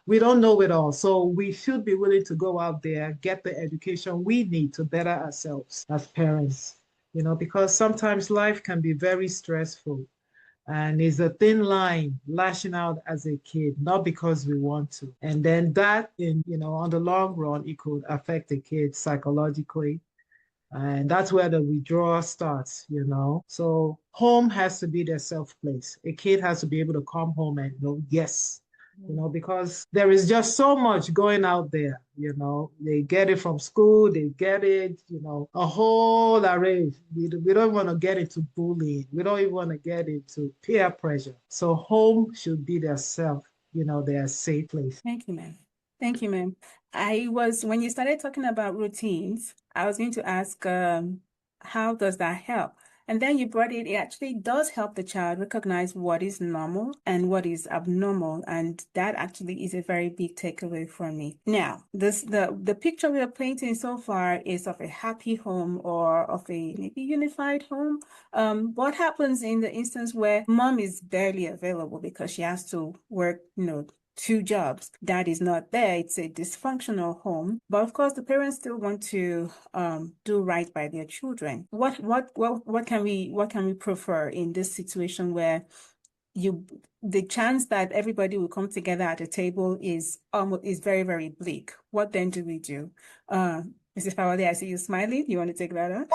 We don't know it all. So we should be willing to go out there, get the education we need to better ourselves as parents, because sometimes life can be very stressful. And it's a thin line lashing out as a kid, not because we want to. And then that, on the long run, it could affect the kid psychologically, And that's where the withdrawal starts, So home has to be their self place. A kid has to be able to come home and know, yes, because there is just so much going out there, They get it from school, they get it, a whole array. We don't want to get into bullying. We don't even want to get into peer pressure. So home should be their self, their safe place. Thank you, ma'am. Thank you, ma'am. When you started talking about routines, I was going to ask, how does that help? And then you brought it actually does help the child recognize what is normal and what is abnormal. And that actually is a very big takeaway for me. Now, the picture we are painting so far is of a happy home or of a maybe unified home. What happens in the instance where mom is barely available because she has to work, 2 jobs? That is not there. It's a dysfunctional home. But of course, the parents still want to do right by their children. What can we prefer in this situation where the chance that everybody will come together at a table is very, very bleak? What then do we do? Mrs. Fawade, I see you smiling. You want to take that on?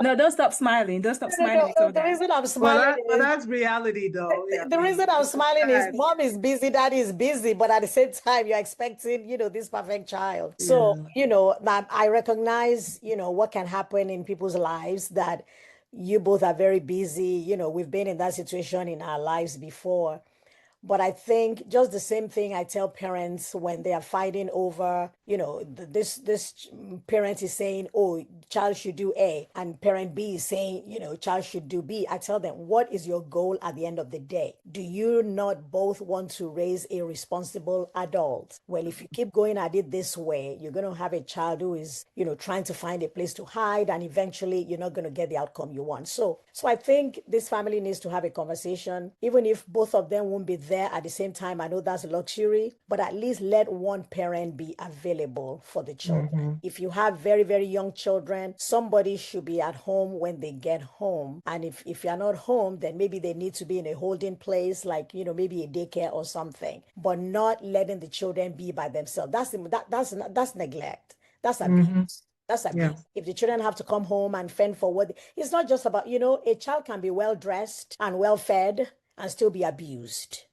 No, don't stop smiling. Don't stop smiling. No, the reason I'm smiling But is that's reality, though. the reason I'm smiling is mom is busy, dad is busy, but at the same time, you're expecting, this perfect child. So, that I recognize, what can happen in people's lives, that you both are very busy. We've been in that situation in our lives before. But I think just the same thing I tell parents when they are fighting over, this parent is saying, oh, child should do A, and parent B is saying, child should do B. I tell them, what is your goal at the end of the day? Do you not both want to raise a responsible adult? Well, if you keep going at it this way, you're going to have a child who is, trying to find a place to hide, and eventually you're not going to get the outcome you want. So I think this family needs to have a conversation, even if both of them won't be there at the same time. I know that's a luxury, but at least let one parent be available for the children. If you have very, very young children, somebody should be at home when they get home. And if you're not home, then maybe they need to be in a holding place, like, maybe a daycare or something, but not letting the children be by themselves. That's neglect. That's abuse. That's abuse. Yeah. If the children have to come home and fend for it's not just about, a child can be well dressed and well fed and still be abused.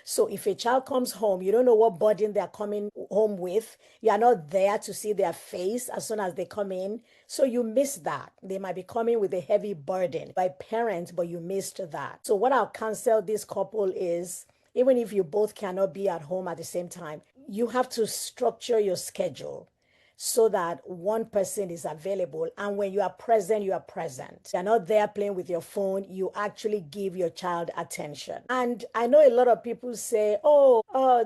So if a child comes home, you don't know what burden they're coming home with. You are not there to see their face as soon as they come in. So you miss that. They might be coming with a heavy burden by parents, but you missed that. So what I'll counsel this couple is, even if you both cannot be at home at the same time, you have to structure your schedule so that one person is available. And when you are present, you are present. You're not there playing with your phone. You actually give your child attention. And I know a lot of people say,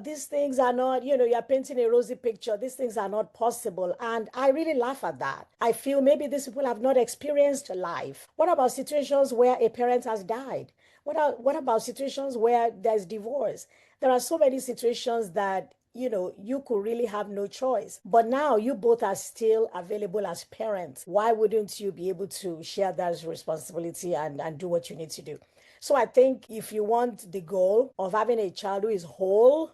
these things are not, you're painting a rosy picture. These things are not possible. And I really laugh at that. I feel maybe these people have not experienced life. What about situations where a parent has died? What about situations where there's divorce? There are so many situations that you could really have no choice. But now you both are still available as parents. Why wouldn't you be able to share that responsibility and do what you need to do? So I think if you want the goal of having a child who is whole,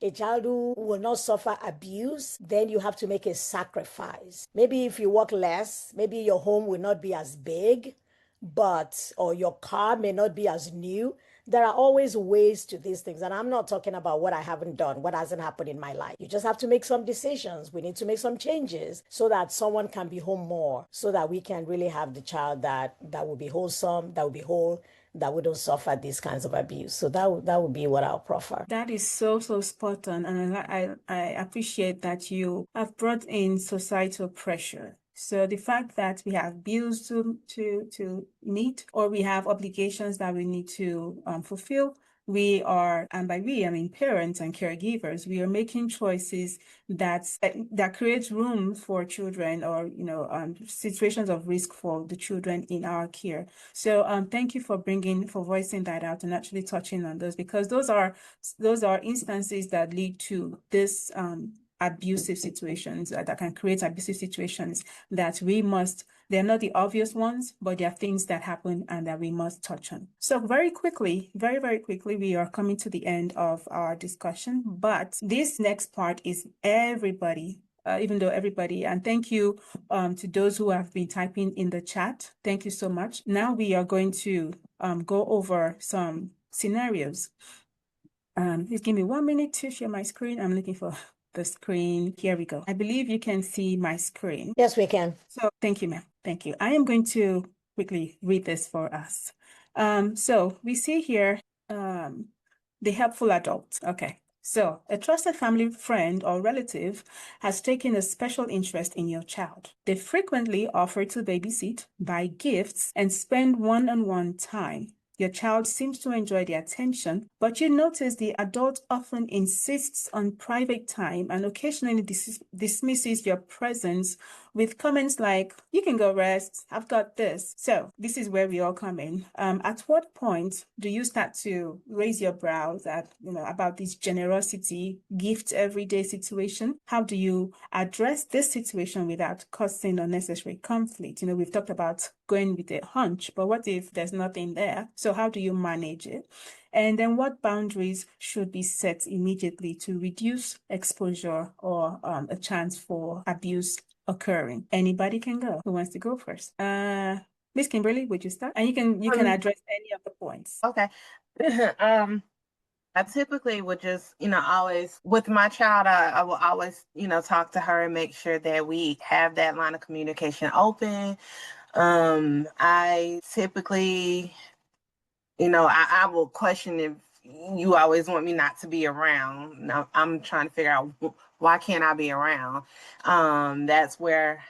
a child who will not suffer abuse, then you have to make a sacrifice. Maybe if you work less, maybe your home will not be as big, or your car may not be as new. There are always ways to these things. And I'm not talking about what I haven't done, what hasn't happened in my life. You just have to make some decisions. We need to make some changes so that someone can be home more, so that we can really have the child that will be wholesome, that will be whole, that wouldn't suffer these kinds of abuse. So that would be what I'll prefer. That is so spot on. And I appreciate that you have brought in societal pressure. So the fact that we have bills to meet, or we have obligations that we need to fulfill, we are, and by we, I mean parents and caregivers, we are making choices that creates room for children, or situations of risk for the children in our care. So thank you for voicing that out and actually touching on those, because those are instances that lead to this abusive situations, that can create abusive situations that they're not the obvious ones, but they're things that happen and that we must touch on. So very quickly, we are coming to the end of our discussion, but this next part is everybody even though everybody, and thank you to those who have been typing in the chat. Thank you so much. Now we are going to go over some scenarios. Please give me 1 minute to share my screen. I'm looking for the screen. Here we go. I believe you can see my screen. Yes, we can. So thank you, ma'am. Thank you. I am going to quickly read this for us. So we see here the helpful adult. Okay. So a trusted family friend or relative has taken a special interest in your child. They frequently offer to babysit, buy gifts, and spend one-on-one time. Your child seems to enjoy the attention, but you notice the adult often insists on private time and occasionally dismisses your presence with comments like, "You can go rest, I've got this." So this is where we all come in. At what point do you start to raise your brows at, about this generosity, gift everyday situation? How do you address this situation without causing unnecessary conflict? We've talked about going with a hunch, but what if there's nothing there? So how do you manage it? And then what boundaries should be set immediately to reduce exposure or a chance for abuse occurring? Anybody can go. Who wants to go first? Miss Kimberly, would you start? And you can address any of the points. Okay. I typically would just, always with my child, I will always, talk to her and make sure that we have that line of communication open. I typically, I will question if you always want me not to be around. Now, I'm trying to figure out why can't I be around? That's where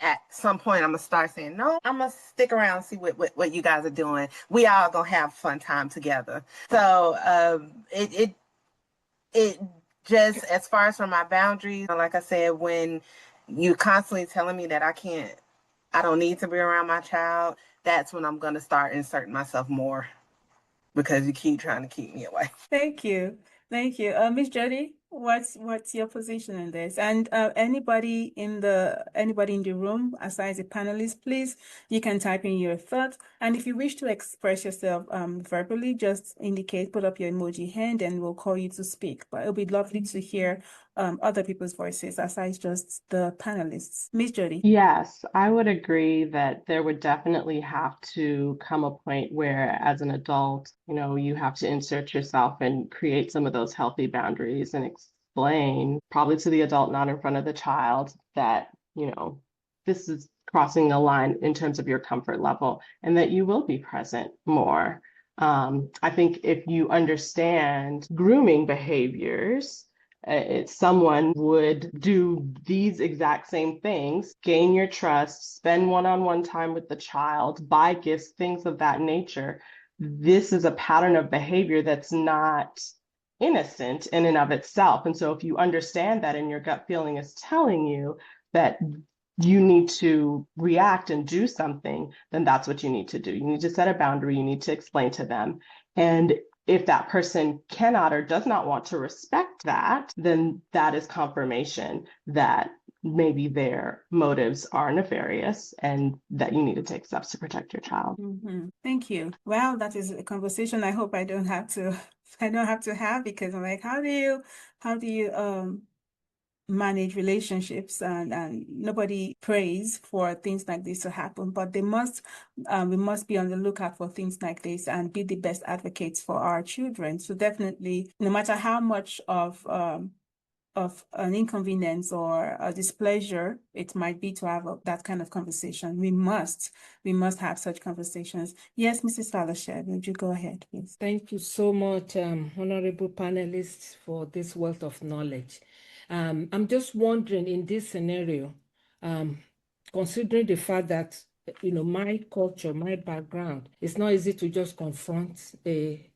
at some point I'm gonna start saying, no, I'm gonna stick around and see what you guys are doing. We all gonna have fun time together. So it just, as far as for my boundaries, like I said, when you constantly telling me that I don't need to be around my child, that's when I'm gonna start inserting myself more, because you keep trying to keep me away. Thank you. Miss Jody, what's your position in this? And anybody in the room, aside the panelists, please, you can type in your thoughts. And if you wish to express yourself verbally, just put up your emoji hand and we'll call you to speak. But it'll be lovely to hear other people's voices aside just the panelists. Miss Jody. Yes, I would agree that there would definitely have to come a point where, as an adult, you have to insert yourself and create some of those healthy boundaries and explain, probably to the adult, not in front of the child, that, this is crossing a line in terms of your comfort level and that you will be present more. I think if you understand grooming behaviors, someone would do these exact same things, gain your trust, spend one-on-one time with the child, buy gifts, things of that nature. This is a pattern of behavior that's not innocent in and of itself. And so if you understand that and your gut feeling is telling you that you need to react and do something, then that's what you need to do. You need to set a boundary. You need to explain to them. And if that person cannot or does not want to respect that, then that is confirmation that maybe their motives are nefarious and that you need to take steps to protect your child. Mm-hmm. Thank you. Well, that is a conversation I hope I don't have to have, because I'm like, how do you manage relationships, and nobody prays for things like this to happen, but we must be on the lookout for things like this and be the best advocates for our children. So definitely, no matter how much of an inconvenience or a displeasure it might be to have that kind of conversation, we must have such conversations. Yes, Mrs. Fallowshed, would you go ahead, please? Thank you so much, honorable panelists, for this wealth of knowledge. I'm just wondering, in this scenario, considering the fact that, my culture, my background, it's not easy to just confront a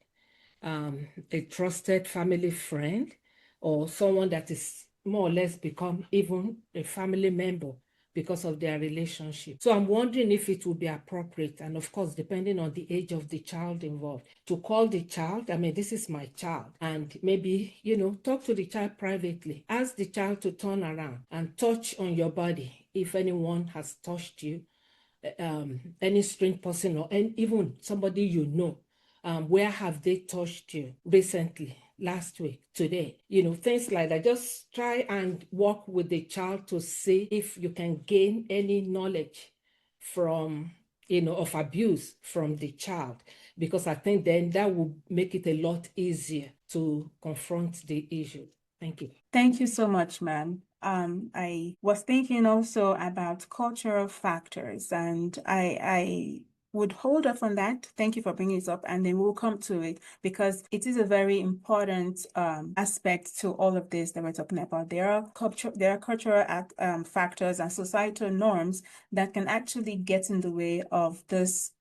trusted family friend or someone that is more or less become even a family member because of their relationship. So I'm wondering if it would be appropriate, and of course, depending on the age of the child involved, to call the child, this is my child, and maybe, talk to the child privately. Ask the child to turn around and touch on your body if anyone has touched you, any strange person, or even somebody where have they touched you recently? last week, today, things like that. Just try and work with the child to see if you can gain any knowledge from, of abuse from the child, because I think then that will make it a lot easier to confront the issue. Thank you. Thank you so much, ma'am. I was thinking also about cultural factors, and I would hold off on that. Thank you for bringing it up, and then we'll come to it because it is a very important aspect to all of this that we're talking about. There are cultural factors and societal norms that can actually get in the way of this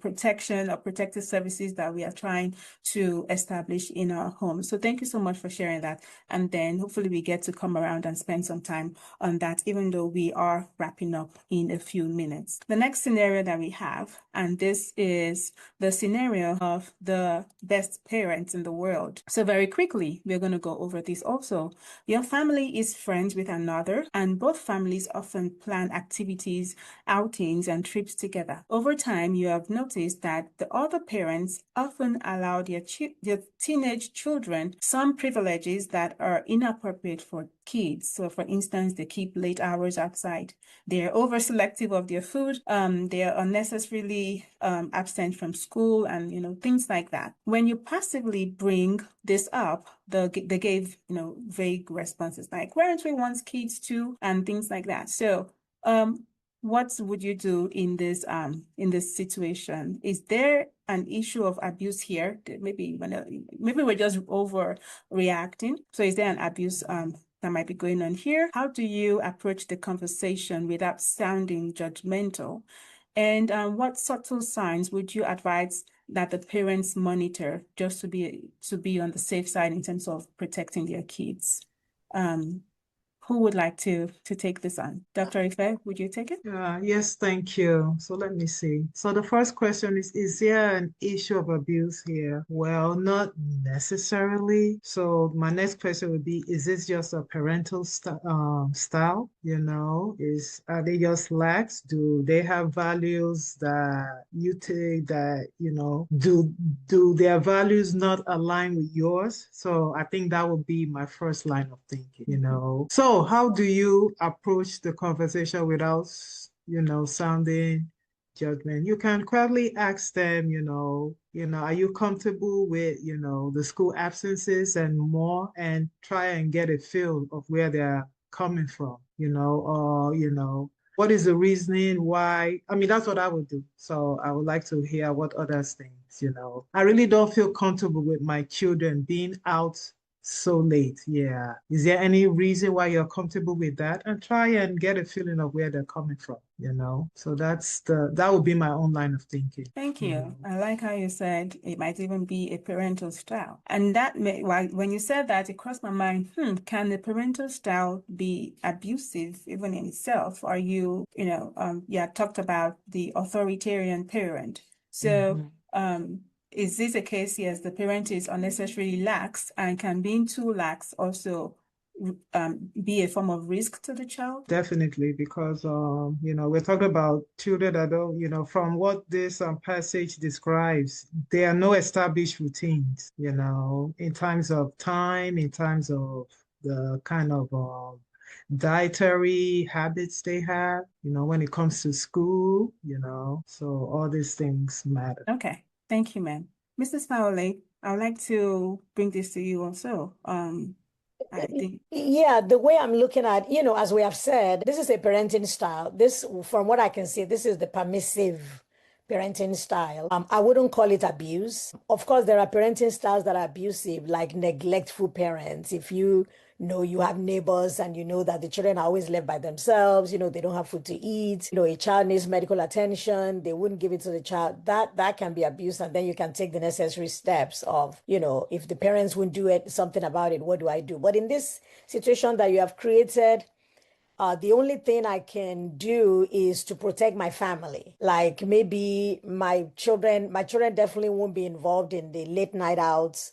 protection or protective services that we are trying to establish in our homes. So thank you so much for sharing that. And then hopefully we get to come around and spend some time on that, even though we are wrapping up in a few minutes. The next scenario that we have, and this is the scenario of the best parents in the world. So very quickly, we're going to go over this also. Your family is friends with another, and both families often plan activities, outings, and trips together. Over time, you have noticed that the other parents often allow their teenage children some privileges that are inappropriate for kids. So for instance, they keep late hours outside. They're over-selective of their food. They're unnecessarily absent from school and, things like that. When you passively bring this up, they gave, vague responses like, weren't we once kids too? And things like that. So, what would you do in this situation? Is there an issue of abuse here? Maybe we're just overreacting. So is there an abuse that might be going on here? How do you approach the conversation without sounding judgmental? And what subtle signs would you advise that the parents monitor just to be on the safe side in terms of protecting their kids? Who would like to take this on? Dr. Ife, would you take it? Yes, thank you. So let me see. So the first question is there an issue of abuse here? Well, not necessarily. So my next question would be, is this just a parental style? Are they just lax? Do they have values that you take that, do their values not align with yours? So I think that would be my first line of thinking, So how do you approach the conversation without, sounding judgment? You can quietly ask them, are you comfortable with, the school absences and more, and try and get a feel of where they're coming from, or, what is the reasoning why? I mean, that's what I would do. So I would like to hear what others think, I really don't feel comfortable with my children being out so late. Yeah. Is there any reason why you're comfortable with that? And try and get a feeling of where they're coming from, So that would be my own line of thinking. Thank you. I like how you said it might even be a parental style. And when you said that, it crossed my mind, can the parental style be abusive even in itself? Are you talked about the authoritarian parent. So, is this a case, yes, the parent is unnecessarily lax, and can being too lax also be a form of risk to the child? Definitely, because, we're talking about children that don't, from what this passage describes, there are no established routines, in terms of time, in terms of the kind of dietary habits they have, when it comes to school, so all these things matter. Okay. Thank you, ma'am. Mrs. Fowley, I would like to bring this to you also. I think. Yeah, the way I'm looking at, as we have said, this is a parenting style. This, from what I can see, this is the permissive parenting style. I wouldn't call it abuse. Of course, there are parenting styles that are abusive, like neglectful parents. If you have neighbors and you know that the children are always left by themselves, they don't have food to eat, a child needs medical attention, they wouldn't give it to the child. That can be abuse, and then you can take the necessary steps of, if the parents wouldn't do something about it, what do I do? But in this situation that you have created, the only thing I can do is to protect my family. Like maybe my children definitely won't be involved in the late night outs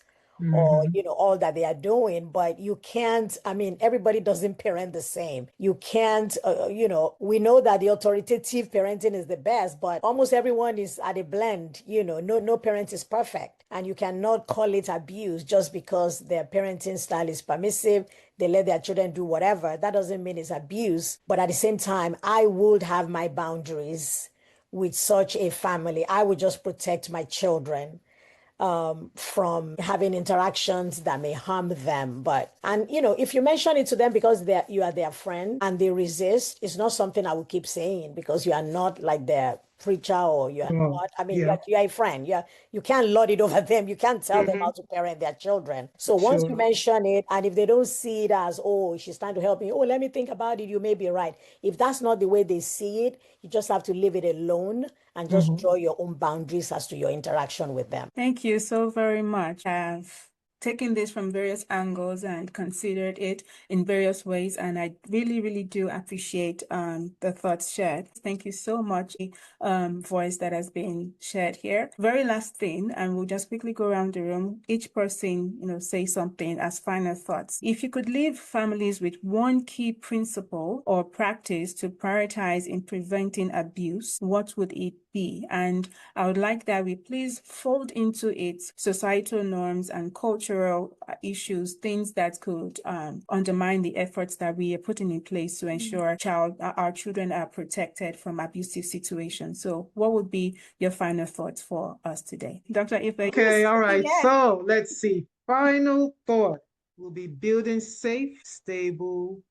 or, all that they are doing, but you can't, everybody doesn't parent the same. You can't, we know that the authoritative parenting is the best, but almost everyone is at a blend, no parent is perfect. And you cannot call it abuse just because their parenting style is permissive. They let their children do whatever. That doesn't mean it's abuse. But at the same time, I would have my boundaries with such a family. I would just protect my children from having interactions that may harm them. And if you mention it to them because you are their friend and they resist, it's not something I will keep saying because you are not like their preacher or you are not. I mean, Yeah, you are a friend. You can't lord it over them. You can't tell them how to parent their children. So once you sure. mention it, and if they don't see it as, oh, she's trying to help me, oh, let me think about it, you may be right. If that's not the way they see it, you just have to leave it alone and just draw your own boundaries as to your interaction with them. Thank you so very much. I've taken this from various angles and considered it in various ways, and I really, really do appreciate the thoughts shared. Thank you so much, voice that has been shared here. Very last thing, and we'll just quickly go around the room. Each person, say something as final thoughts. If you could leave families with one key principle or practice to prioritize in preventing abuse, what would it be? And I would like that we please fold into it societal norms and cultural issues, things that could undermine the efforts that we are putting in place to ensure our children are protected from abusive situations. So what would be your final thoughts for us today? Dr. Ife? Okay, all right. Yes. So let's see. Final thought will be building safe, stable,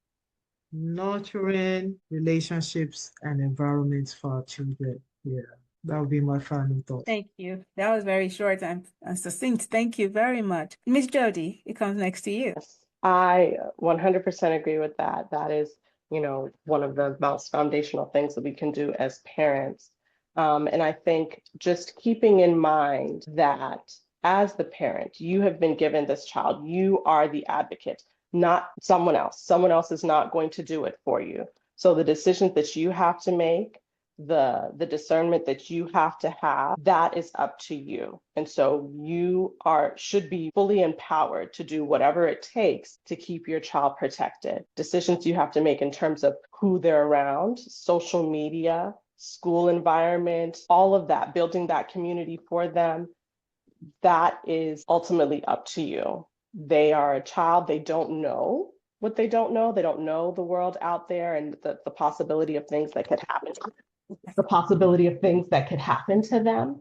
nurturing relationships and environments for our children. Yeah, that would be my final thought. Thank you. That was very short and succinct. Thank you very much. Miss Jody, it comes next to you. Yes, I 100% agree with that. That is, one of the most foundational things that we can do as parents. And I think just keeping in mind that as the parent, you have been given this child, you are the advocate, not someone else. Someone else is not going to do it for you. So the decisions that you have to make, the discernment that you have to have, that is up to you. And so you should be fully empowered to do whatever it takes to keep your child protected. Decisions you have to make in terms of who they're around, social media, school environment, all of that, building that community for them, that is ultimately up to you. They are a child, they don't know what they don't know. They don't know the world out there and the possibility of things that could happen to them.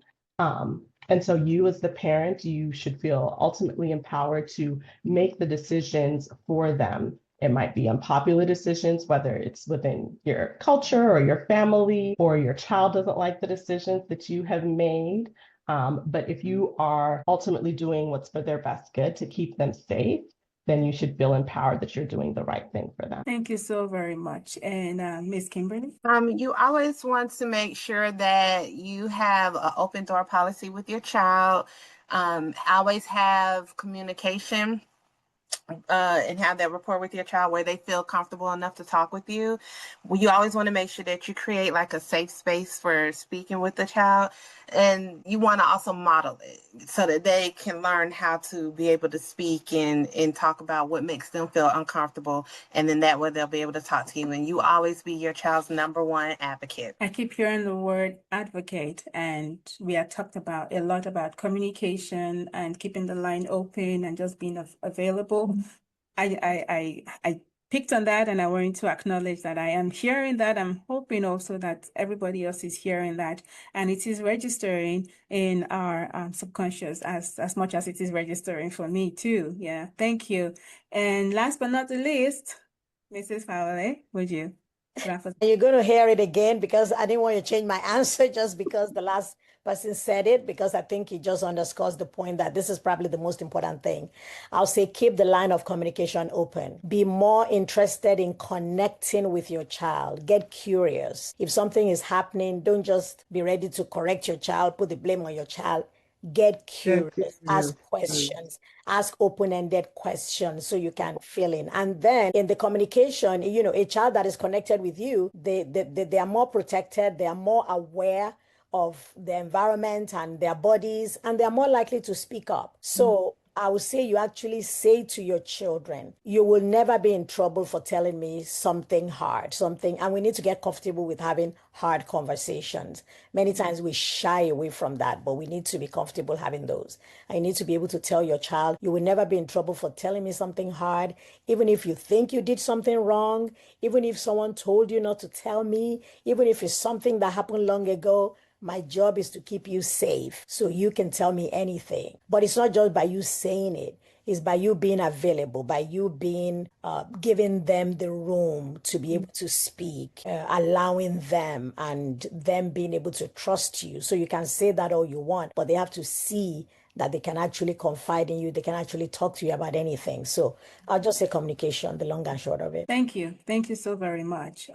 And so you as the parent, you should feel ultimately empowered to make the decisions for them. It might be unpopular decisions, whether it's within your culture or your family, or your child doesn't like the decisions that you have made. But if you are ultimately doing what's for their best good to keep them safe, then you should feel empowered that you're doing the right thing for them. Thank you so very much. And Ms. Kimberly? You always want to make sure that you have an open door policy with your child. Always have communication and have that rapport with your child where they feel comfortable enough to talk with you. You always want to make sure that you create like a safe space for speaking with the child. And you want to also model it so that they can learn how to be able to speak and talk about what makes them feel uncomfortable. And then that way they'll be able to talk to you. And you always be your child's #1 advocate. I keep hearing the word advocate, and we have talked about a lot about communication and keeping the line open and just being available. I picked on that, and I wanted to acknowledge that I am hearing that. I'm hoping also that everybody else is hearing that, and it is registering in our subconscious as much as it is registering for me too. Yeah, thank you. And last but not the least, Mrs. Fowler, would you? You're going to hear it again because I didn't want to change my answer just because the last person said it, because I think it just underscores the point that this is probably the most important thing. I'll say keep the line of communication open. Be more interested in connecting with your child. Get curious. If something is happening, don't just be ready to correct your child, put the blame on your child. Get curious, ask questions, ask open-ended questions so you can fill in. And then in the communication, a child that is connected with you, they are more protected, they are more aware of the environment and their bodies, and they are more likely to speak up. So I would say you actually say to your children, you will never be in trouble for telling me something hard, something, and we need to get comfortable with having hard conversations. Many times we shy away from that, but we need to be comfortable having those. I need to be able to tell your child, you will never be in trouble for telling me something hard, even if you think you did something wrong, even if someone told you not to tell me, even if it's something that happened long ago. My job is to keep you safe so you can tell me anything. But it's not just by you saying it. It's by you being available, by you being giving them the room to be able to speak, allowing them and them being able to trust you. So you can say that all you want, but they have to see that they can actually confide in you. They can actually talk to you about anything. So I'll just say communication, the long and short of it. Thank you. Thank you so very much.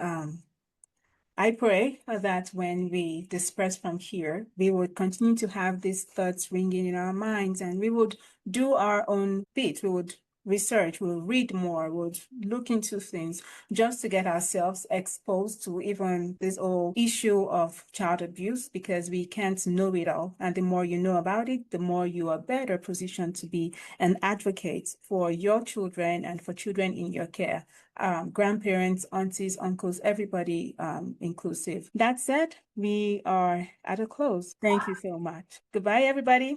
I pray that when we disperse from here, we would continue to have these thoughts ringing in our minds, and we would do our own bit. We would research, we'll read more, we'll look into things just to get ourselves exposed to even this whole issue of child abuse, because we can't know it all. And the more you know about it, the more you are better positioned to be an advocate for your children and for children in your care. Grandparents, aunties, uncles, everybody inclusive. That said, we are at a close. Thank you so much. Goodbye, everybody.